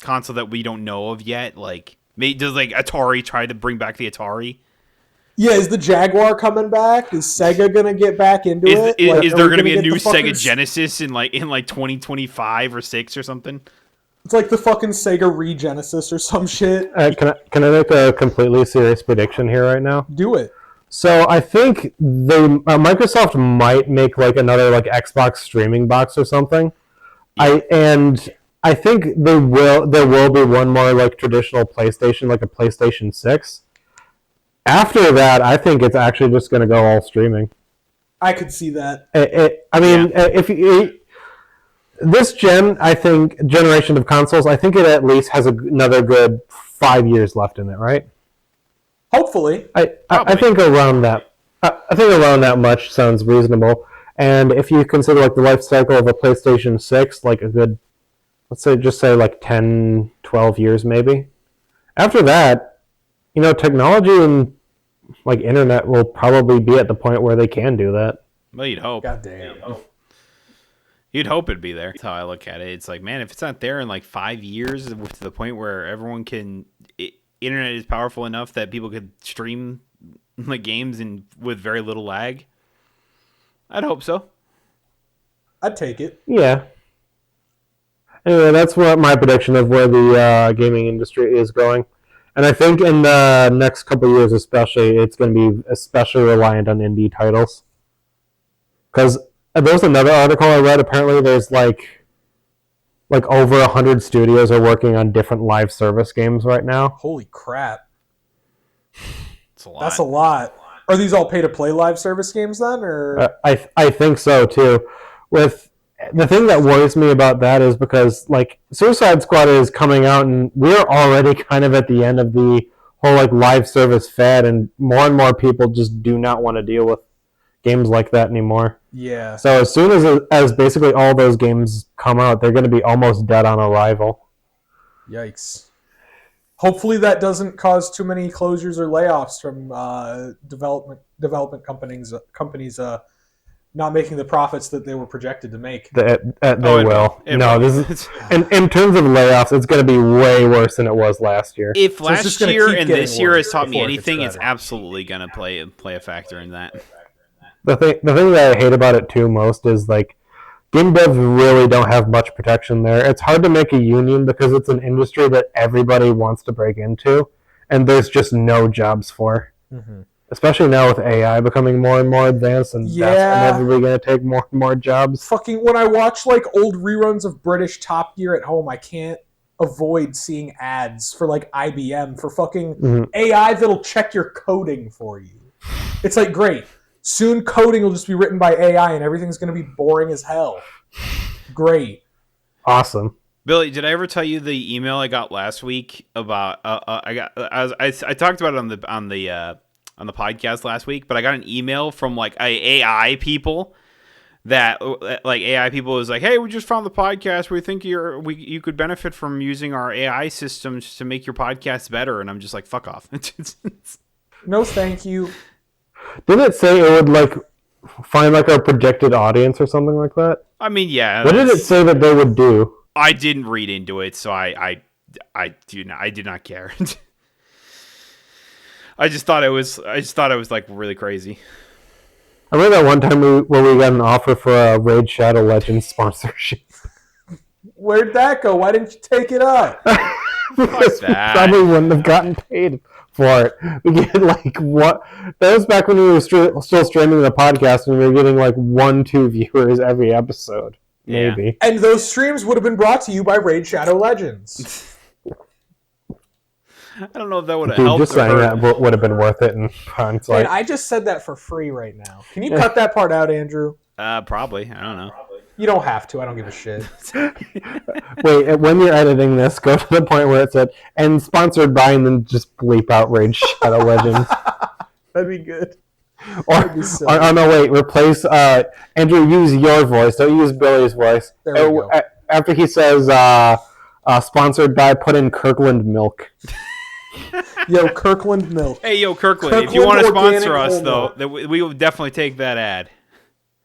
console that we don't know of yet, like, does like Atari try to bring back the Atari? Yeah, is the Jaguar coming back? Is Sega gonna get back into it? Is there gonna be a new Sega Genesis in like 2025 or 6 or something? It's like the fucking Sega Regenesis or some shit. Can I make a completely serious prediction here right now? Do it. So I think Microsoft might make like another like Xbox streaming box or something. Yeah. I think there will be one more like traditional PlayStation, like a PlayStation 6. After that, I think it's actually just going to go all streaming. I could see that. This generation of consoles, I think it at least has another good 5 years left in it, right? Hopefully. I think around that. I think around that much sounds reasonable. And if you consider like the life cycle of a PlayStation 6, like a good, let's say like 10, 12 years maybe. After that, technology and like internet will probably be at the point where they can do that. Well, you'd hope. God damn. You'd hope it'd be there. That's how I look at it. It's like, man, if it's not there in like 5 years to the point where everyone can, internet is powerful enough that people could stream like games and with very little lag, I'd hope so. I'd take it. Yeah. Anyway, that's what my prediction of where the gaming industry is going. And I think in the next couple of years, especially, it's going to be especially reliant on indie titles. Because there's another article I read. Apparently, there's like over 100 studios are working on different live service games right now. Holy crap! It's a lot. That's a lot. Are these all pay-to-play live service games then, or? I think so too. With the thing that worries me about that is because like Suicide Squad is coming out, and we're already kind of at the end of the whole like live service fad, and more people just do not want to deal with games like that anymore. Yeah. So as soon as basically all those games come out, they're going to be almost dead on arrival. Yikes. Hopefully that doesn't cause too many closures or layoffs from development companies not making the profits that they were projected to make. They will. This is in terms of layoffs, it's going to be way worse than it was last year. If last year and this year has taught me anything, it's absolutely going to play a factor in that. The thing that I hate about it too most is like game devs really don't have much protection there. It's hard to make a union because it's an industry that everybody wants to break into, and there's just no jobs for. Mm-hmm. Especially now with AI becoming more and more advanced, and that's inevitably going to take more and more jobs. Fucking when I watch like old reruns of British Top Gear at home, I can't avoid seeing ads for like IBM for fucking AI that'll check your coding for you. It's like, great. Soon coding will just be written by AI and everything's going to be boring as hell. Great. Awesome. Billy, did I ever tell you the email I got last week about I talked about it on the podcast last week, but I got an email from like AI people that like AI people was like, "Hey, we just found the podcast. We think you could benefit from using our AI systems to make your podcast better." And I'm just like, "Fuck off." No, thank you. Didn't it say it would like find like our projected audience or something like that? I mean, yeah. What did it say that they would do? I didn't read into it, so I did not care. I just thought it was like really crazy. I remember that one time where we got an offer for a Raid Shadow Legends sponsorship. Where'd that go? Why didn't you take it up? Because we probably wouldn't have gotten paid for it. We get like what? That was back when we were still streaming the podcast, and we were getting like 1-2 viewers every episode, maybe. Yeah. And those streams would have been brought to you by Raid Shadow Legends. I don't know if that would have helped. Just saying that would have been worth it in hindsight. Man, I just said that for free right now. Can you cut that part out, Andrew? Probably. I don't know. You don't have to. I don't give a shit. Wait, when you're editing this, go to the point where it said, and sponsored by, and then just bleep out Raid Shadow Legends. That'd be good. Or no, wait, replace, Andrew, use your voice. Don't use Billy's voice. There we go. After he says, sponsored by, put in Kirkland Milk. Yo, Kirkland Milk. Hey, yo, Kirkland, if you want to sponsor us, though, we will definitely take that ad.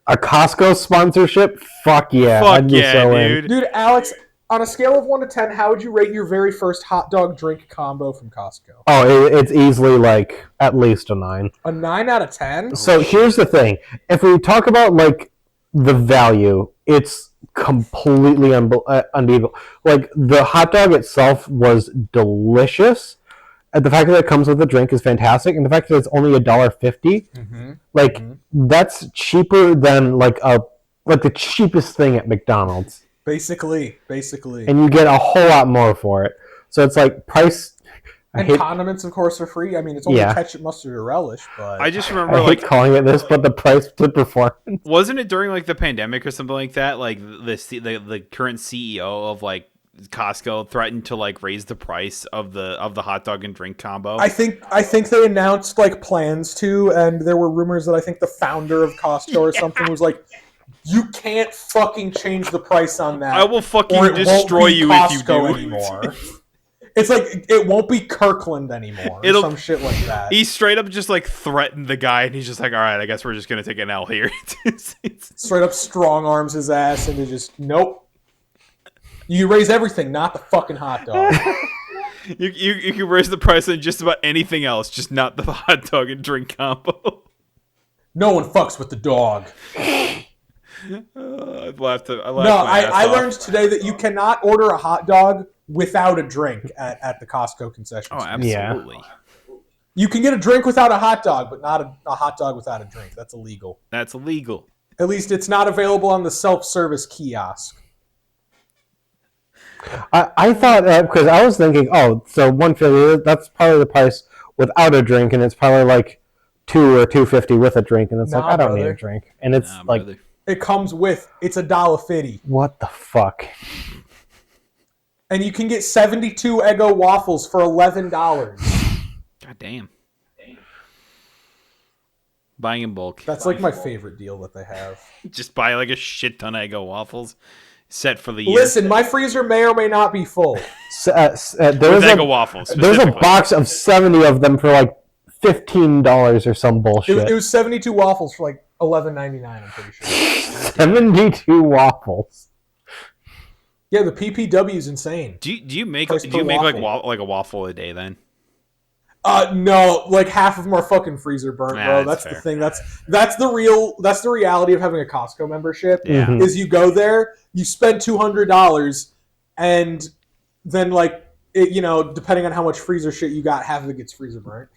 A Costco sponsorship? Fuck yeah. Fuck yeah, dude. Dude, Alex, on a scale of 1 to 10, how would you rate your very first hot dog drink combo from Costco? Oh, it's easily like at least a 9. A 9 out of 10? So here's the thing. If we talk about like the value, it's completely unbeatable. Like the hot dog itself was delicious. The fact that it comes with a drink is fantastic, and the fact that it's only $1.50, that's cheaper than like the cheapest thing at McDonald's. Basically. And you get a whole lot more for it. So it's like price. Condiments, of course, are free. I mean, it's only ketchup, mustard, or relish. But I just remember I hate calling it this, but the price to performance. Wasn't it during like the pandemic or something like that? Like the current CEO of like Costco threatened to like raise the price of the hot dog and drink combo. I think they announced like plans to, and there were rumors that I think the founder of Costco or something was like, "You can't fucking change the price on that. I will fucking destroy you if you do." Anymore. It's like it won't be Kirkland anymore. Or some shit like that. He straight up just like threatened the guy, and he's just like, "All right, I guess we're just gonna take an L here." Straight up strong arms his ass into just nope. You raise everything, not the fucking hot dog. you can raise the price on just about anything else, just not the hot dog and drink combo. No one fucks with the dog. I learned today that you cannot order a hot dog without a drink at the Costco concession Oh, stand. absolutely. You can get a drink without a hot dog, but not a hot dog without a drink. That's illegal. That's illegal. At least it's not available on the self-service kiosk. I thought, because I was thinking, so $150, that's probably the price without a drink, and it's probably like $2 or $2.50 with a drink, and it's like, I don't need a drink. And it's like, brother. It comes with, it's $1.50. What the fuck? And you can get 72 Eggo waffles for $11. God damn. Buying in bulk. That's like my favorite deal that they have. Just buy like a shit ton of Eggo waffles set for the year. Listen, my freezer may or may not be full. With Eggo waffles. There's a box of 70 of them for like $15 or some bullshit. It was 72 waffles for like $11.99, I'm pretty sure. 72 waffles. Yeah, the PPW is insane. Do you make Price per waffle. like a waffle a day then? No, like half of them are fucking freezer burnt, bro. That's That's fair. the thing. That's the reality of having a Costco membership. Yeah. Mhm. Is you go there, you spend $200, and then like depending on how much freezer shit you got, half of it gets freezer burnt.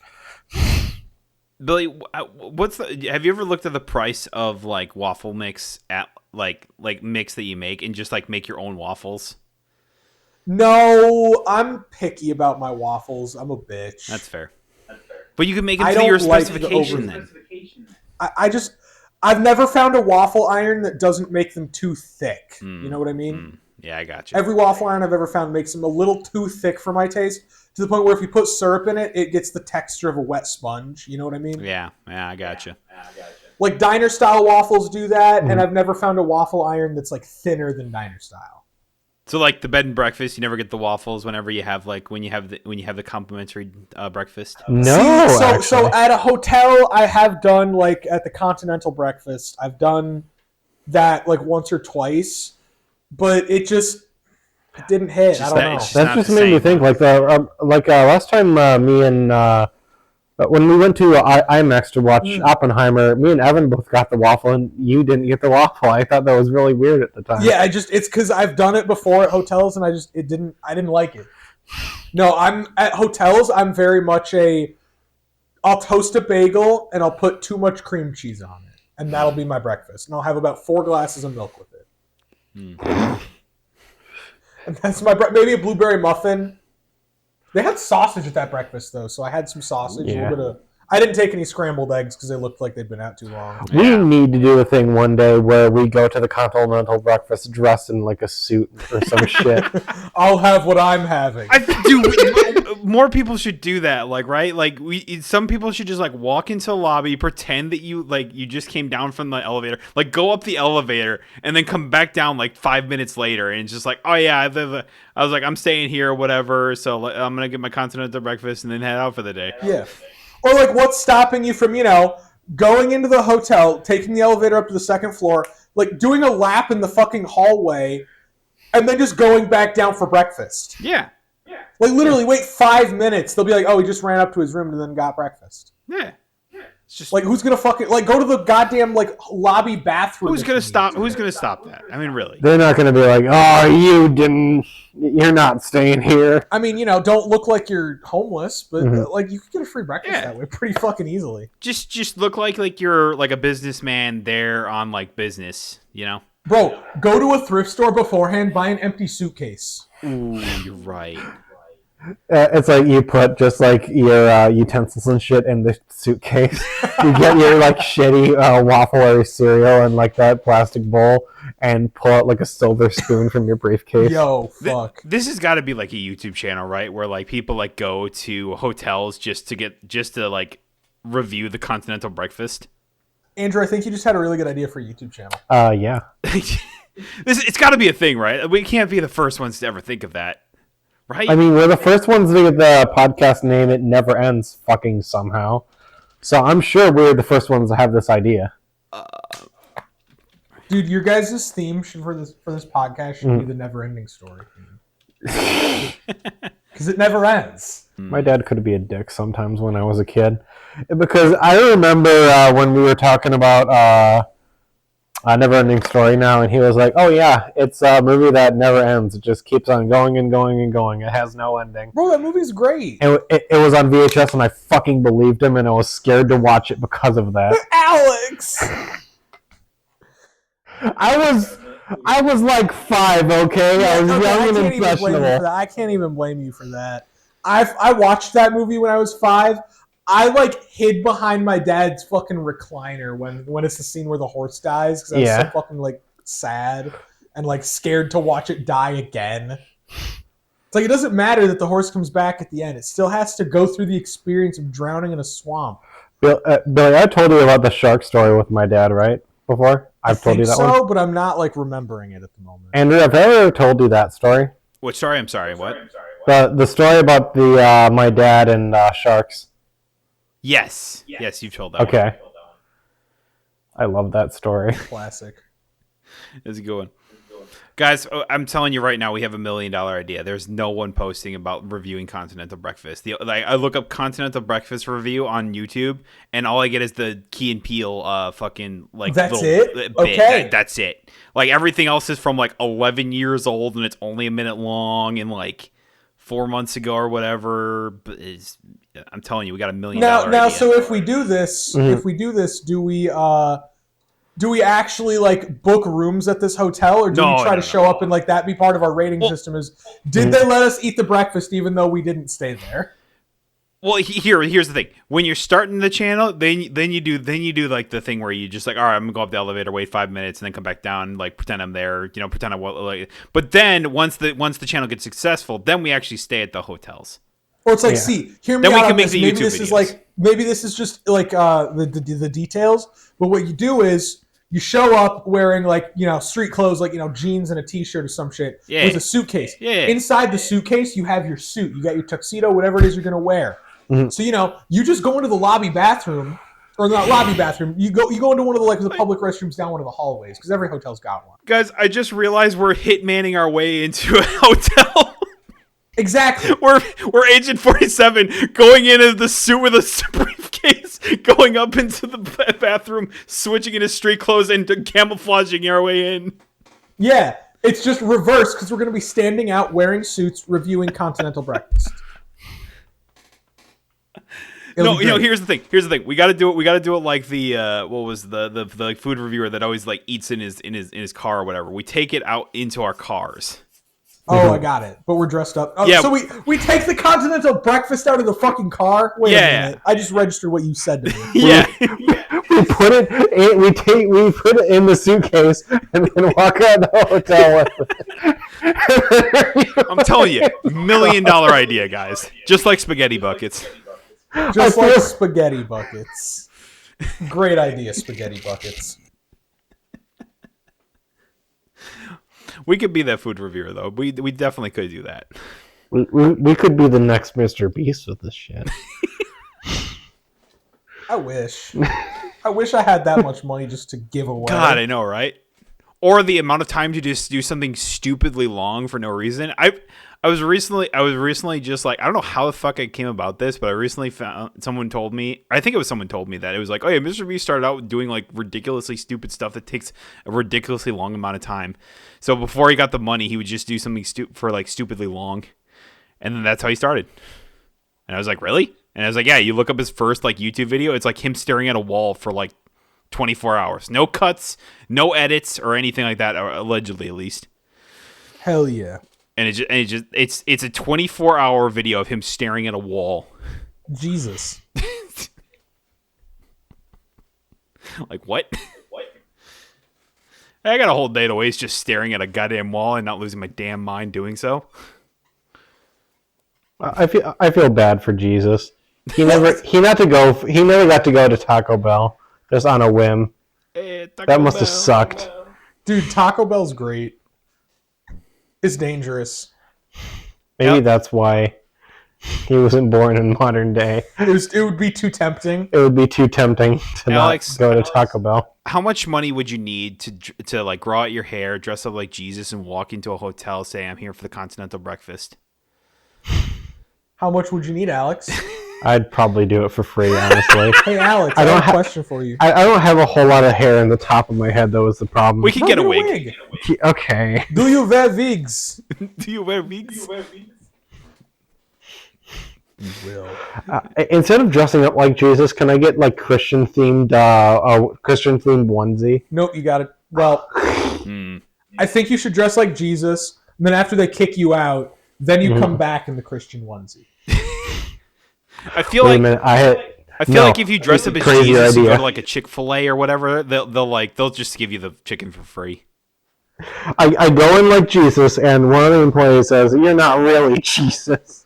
Billy, have you ever looked at the price of like waffle mix at like mix that you make and just like make your own waffles? No, I'm picky about my waffles. I'm a bitch. That's fair. But you can make them I to your don't like the specification over- then. I've never found a waffle iron that doesn't make them too thick. You know what I mean? Yeah, I got you. Every waffle iron I've ever found makes them a little too thick for my taste, to the point where if you put syrup in it, it gets the texture of a wet sponge. You know what I mean? Yeah, I got you. Like diner style waffles do that, and I've never found a waffle iron that's like thinner than diner style. So like the bed and breakfast, you never get the waffles whenever you have like when you have the complimentary breakfast. No, so at a hotel, I have done like at the continental breakfast, I've done that like once or twice, but it didn't hit. I don't know. That just made me think last time me and when we went to IMAX to watch Oppenheimer, me and Evan both got the waffle, and you didn't get the waffle. I thought that was really weird at the time. Yeah, it's because I've done it before at hotels, and I didn't like it. No, I'm at hotels. I'm very much I'll toast a bagel and I'll put too much cream cheese on it, and that'll be my breakfast. And I'll have about 4 glasses of milk with it. And that's maybe a blueberry muffin. They had sausage at that breakfast, though, so I had some sausage. Yeah. I didn't take any scrambled eggs because they looked like they'd been out too long. We need to do a thing one day where we go to the continental breakfast dressed in like a suit or some shit. I'll have what I'm having. More people should do that, like, right? Like, some people should just like walk into the lobby, pretend that you just came down from the elevator, like go up the elevator and then come back down like 5 minutes later, and it's just like, oh yeah, I was like, I'm staying here, or whatever, so I'm gonna get my continental breakfast and then head out for the day. Yeah. Or like, what's stopping you from, going into the hotel, taking the elevator up to the second floor, like doing a lap in the fucking hallway, and then just going back down for breakfast? Yeah. Like, literally, wait 5 minutes. They'll be like, oh, he just ran up to his room and then got breakfast. Yeah. It's just Like, who's gonna fucking go to the goddamn lobby bathroom? who's gonna stop that? I mean, really. They're not going to be like, oh, you're not staying here. I mean, don't look like you're homeless, but like you could get a free breakfast that way pretty fucking easily. Just look like you're like a businessman there on like business, Bro, go to a thrift store beforehand, buy an empty suitcase. Ooh, you're right. It's like you put just like your utensils and shit in the suitcase. You get your like shitty waffle or cereal in like that plastic bowl and pull out like a silver spoon from your briefcase. Yo, fuck. This has got to be like a YouTube channel, right? Where like people like go to hotels just to like review the continental breakfast. Andrew, I think you just had a really good idea for a YouTube channel. Yeah. It's got to be a thing, right? We can't be the first ones to ever think of that. Right? I mean, we're the first ones to get the podcast name It Never Ends fucking somehow. So I'm sure we're the first ones to have this idea. Dude, your guys' theme for this podcast should be the never-ending story. Because it never ends. My dad could be a dick sometimes when I was a kid. Because I remember when we were talking about Never Ending Story now, and he was like, "Oh yeah, it's a movie that never ends. It just keeps on going and going and going. It has no ending." Bro, that movie's great. It was on VHS, and I fucking believed him, and I was scared to watch it because of that. Alex! I was like 5, okay? I was young and impressionable. I can't even blame you for that. I watched that movie when I was 5. I like hid behind my dad's fucking recliner when it's the scene where the horse dies because I was so fucking like sad and like scared to watch it die again. It's like it doesn't matter that the horse comes back at the end; it still has to go through the experience of drowning in a swamp. Billy, I told you about the shark story with my dad, right? Before I've told you that one, but I'm not like remembering it at the moment. Andrew, have I ever told you that story? What story? I'm sorry. What? The story about the my dad and sharks. Yes, you've told that. Okay. One. I love that story. Classic. It's a good one. Guys, I'm telling you right now, we have $1 million idea. There's no one posting about reviewing Continental Breakfast. I look up Continental Breakfast review on YouTube, and all I get is the Key and Peele fucking like. That's it. Bit. Okay. That's it. Like everything else is from like 11 years old, and it's only a minute long, and like 4 months ago or whatever. But I'm telling you, we got $1 million. Now, idea. So if we do this, do we actually like book rooms at this hotel, or do we try to show up and like that be part of our rating system? Did they let us eat the breakfast even though we didn't stay there? Well, here's the thing. When you're starting the channel, then you do like the thing where you just like, all right, I'm gonna go up the elevator, wait 5 minutes, and then come back down, like pretend I'm there, pretend I like. But then once the channel gets successful, then we actually stay at the hotels. Or it's like, see, hear me then out we can on make this. the Maybe YouTube this videos. is like this is just like the details. But what you do is you show up wearing like street clothes, like jeans and a t-shirt or some shit with a suitcase. Yeah. Inside the suitcase, you have your suit. You got your tuxedo, whatever it is you're gonna wear. Mm-hmm. So you just go into the lobby bathroom, or not lobby bathroom. You go into one of the public restrooms down one of the hallways because every hotel's got one. Guys, I just realized we're hitmanning our way into a hotel. Exactly. We're Agent 47 going into the suit with a briefcase, going up into the bathroom, switching into street clothes, and camouflaging our way in. Yeah, it's just reverse because we're going to be standing out wearing suits, reviewing Continental Breakfast. Here's the thing. We got to do it like the what was the food reviewer that always like eats in his car or whatever. We take it out into our cars. Oh, I got it. But we're dressed up. Oh, yeah. So we take the Continental Breakfast out of the fucking car? Wait a minute. I just registered what you said to me. Yeah. we put it in the suitcase and then walk out of the hotel with it. I'm telling you, $1 million idea, guys. Just like spaghetti buckets. Just like spaghetti buckets. Great idea, spaghetti buckets. We could be that food reviewer, though. We definitely could do that. We could be the next Mr. Beast with this shit. I wish I had that much money just to give away. God, I know, right? Or the amount of time to just do something stupidly long for no reason. I was recently just like, I don't know how the fuck I came about this, but I recently found someone told me that it was like, oh yeah, Mr. Beast started out doing like ridiculously stupid stuff that takes a ridiculously long amount of time. So before he got the money, he would just do something for like stupidly long. And then that's how he started. And I was like, really? And I was like, yeah, you look up his first like YouTube video. It's like him staring at a wall for like 24 hours. No cuts, no edits or anything like that, or allegedly at least. Hell yeah. And it's a 24-hour video of him staring at a wall. Jesus. Like, what? I got a whole day to waste just staring at a goddamn wall and not losing my damn mind doing so. I feel bad for Jesus. He never got to go to Taco Bell just on a whim. That must have sucked. Dude, Taco Bell's great. It's dangerous. Maybe that's why he wasn't born in modern day. It would be too tempting. It would be too tempting to not go to Taco Bell. How much money would you need to like grow out your hair, dress up like Jesus, and walk into a hotel, say I'm here for the Continental Breakfast? How much would you need, Alex? I'd probably do it for free, honestly. Hey, Alex, I have a question for you. I don't have a whole lot of hair in the top of my head, though, is the problem. We can get a wig. Okay. Do you wear wigs? Do you wear wigs? You will. Instead of dressing up like Jesus, can I get like Christian themed onesie? Nope, you got it. Well, I think you should dress like Jesus, and then after they kick you out, then you come back in the Christian onesie. I feel like if you dress up as Jesus and go to like a Chick-fil-A or whatever, they'll just give you the chicken for free. I go in like Jesus, and one of the employees says, "You're not really Jesus."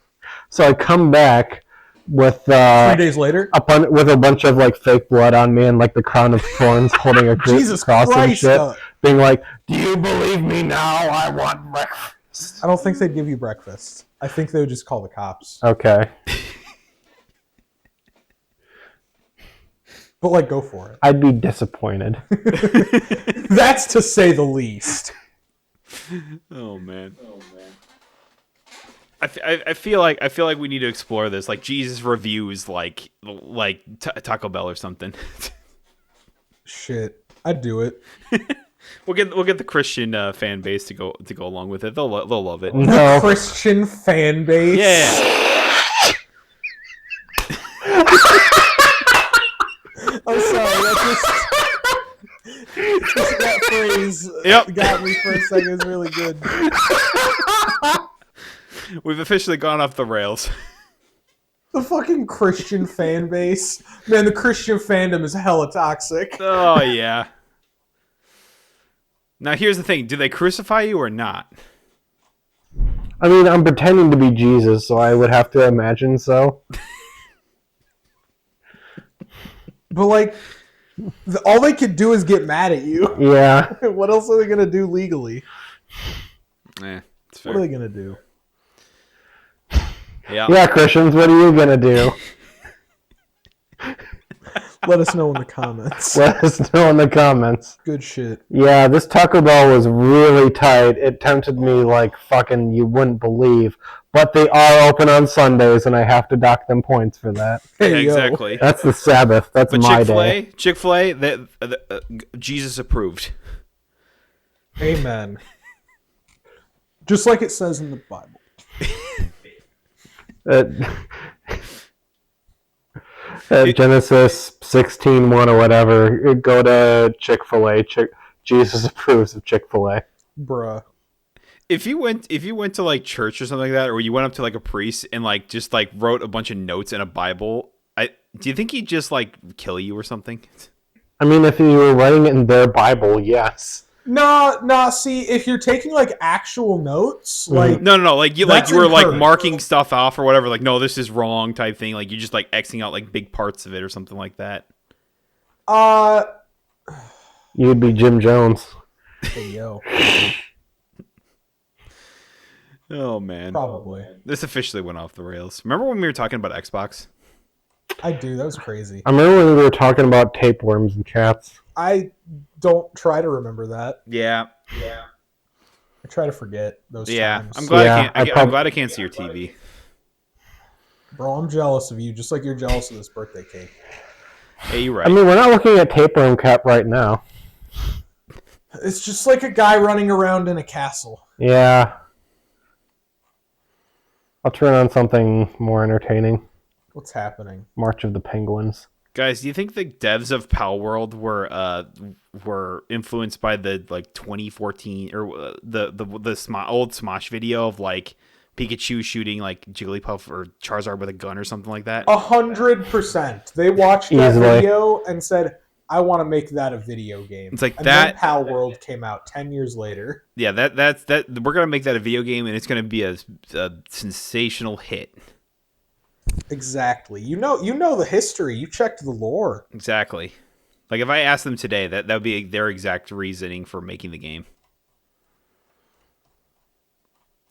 So I come back with 3 days later, with a bunch of like fake blood on me and like the crown of thorns, holding a Jesus cross Christ, and shit, being like, "Do you believe me now? I want breakfast." I don't think they'd give you breakfast. I think they would just call the cops. Okay. But like, go for it. I'd be disappointed. That's to say the least. Oh man. I feel like we need to explore this, like Jesus reviews, like Taco Bell or something. Shit, I'd do it. We'll get the Christian fan base to go along with it. They'll love it. No. The Christian fan base. Yeah. I'm sorry. That phrase got me for a second. It was really good. We've officially gone off the rails. The fucking Christian fan base. Man, the Christian fandom is hella toxic. Oh, yeah. Now, here's the thing. Do they crucify you or not? I mean, I'm pretending to be Jesus, so I would have to imagine so. But, like, all they could do is get mad at you. Yeah. What else are they going to do legally? It's fair. What are they going to do? Yeah, Christians, what are you going to do? Let us know in the comments. Let us know in the comments. Good shit. Yeah, this Taco Bell was really tight. It tempted me like fucking you wouldn't believe. But they are open on Sundays, and I have to dock them points for that. Hey, yeah, exactly. That's the Sabbath. That's my day. Chick-fil-A, Jesus approved. Amen. Just like it says in the Bible. Genesis 16:1 or whatever. Go to Chick-fil-A. Jesus approves of Chick-fil-A. Bruh. If you went to like church or something like that, or you went up to like a priest and like just like wrote a bunch of notes in a Bible, do you think he'd just like kill you or something? I mean, if you were writing it in their Bible, yes. No. See, if you're taking like actual notes, like no, like you were like marking stuff off or whatever. Like, no, this is wrong type thing. Like you just like Xing out like big parts of it or something like that. You'd be Jim Jones. Hey, yo. Oh man, probably. This officially went off the rails. Remember when we were talking about Xbox? I do. That was crazy. I remember when we were talking about tapeworms and cats. I don't try to remember that. Yeah. I try to forget those times. I'm glad I'm glad I can't see your TV. Bro, I'm jealous of you, just like you're jealous of this birthday cake. Hey, you're right. I mean, we're not looking at tapeworm cap right now. It's just like a guy running around in a castle. Yeah. I'll turn on something more entertaining. What's happening? March of the Penguins. Guys, do you think the devs of Pal World were influenced by the like 2014 or the old Smosh video of like Pikachu shooting like Jigglypuff or Charizard with a gun or something like that? 100%. They watched that video and said, I want to make that a video game. It's like and that. Then Pal World came out 10 years later. Yeah, that's we're gonna make that a video game, and it's gonna be a sensational hit. Exactly. You know the history. You checked the lore. Exactly. Like if I asked them today, that would be their exact reasoning for making the game.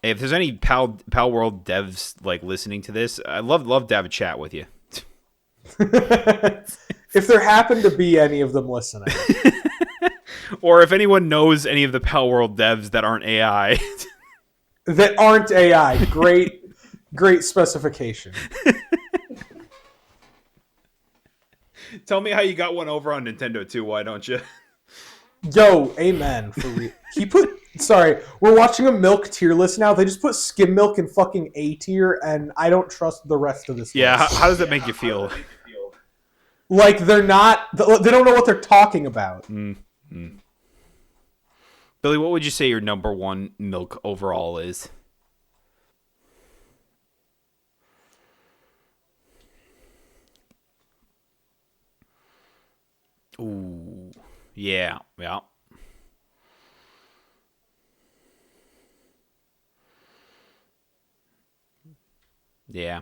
Hey, if there's any Pal World devs like listening to this, I'd love to have a chat with you. If there happen to be any of them listening. Or if anyone knows any of the Pal World devs that aren't AI. That aren't AI. Great specification. Tell me how you got one over on Nintendo too. Why don't you? Yo, amen. For real. Sorry, we're watching a milk tier list now. They just put skim milk in fucking A tier, and I don't trust the rest of this Yeah, list. how does that make you feel? Like, they don't know what they're talking about. Mm-hmm. Billy, what would you say your number one milk overall is? Ooh, yeah. Yeah.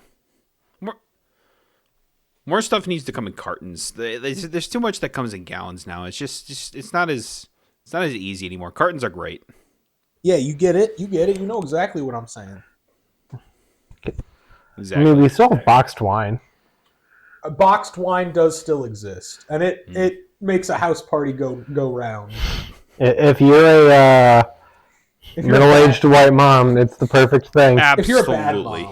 More stuff needs to come in cartons. There's too much that comes in gallons now. It's just it's not as easy anymore. Cartons are great. Yeah, you get it. You know exactly what I'm saying. Exactly. I mean, we still have boxed wine. Boxed wine does still exist, and it makes a house party go round. If you're a middle-aged white mom, it's the perfect thing. Absolutely.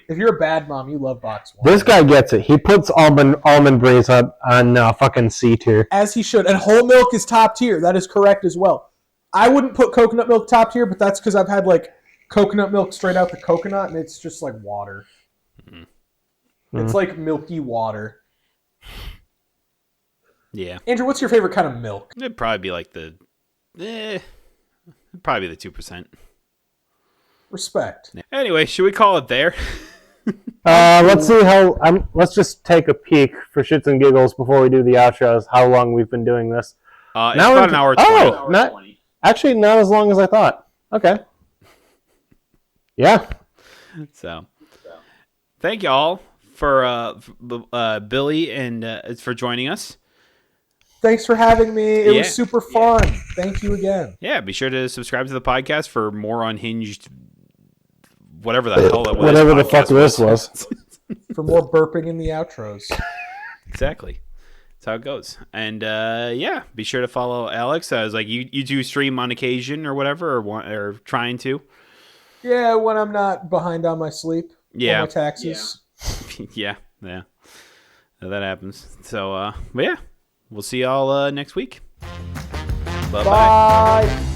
If you're a bad mom, you love boxed wine. This guy gets it. He puts almond breeze on fucking C tier. As he should. And whole milk is top tier. That is correct as well. I wouldn't put coconut milk top tier, but that's because I've had like coconut milk straight out the coconut, and it's just like water. It's like milky water. Yeah. Andrew, what's your favorite kind of milk? It'd probably be like probably the 2%. Respect. Anyway, should we call it there? Let's see how. Let's just take a peek for shits and giggles before we do the outros. How long we've been doing this? It's about an hour 20. Actually, not as long as I thought. Okay. Yeah. So, thank you all for Billy and for joining us. Thanks for having me. It was super fun. Thank you again. Yeah, be sure to subscribe to the podcast for more unhinged, whatever the hell that was. Whatever the fuck this was. For more burping in the outros. Exactly. That's how it goes. And be sure to follow Alex. I was like, you do stream on occasion or whatever, or trying to. Yeah, when I'm not behind on my sleep. Yeah. On my taxes. Yeah. That happens. So, but yeah. We'll see y'all next week. Bye-bye. Bye.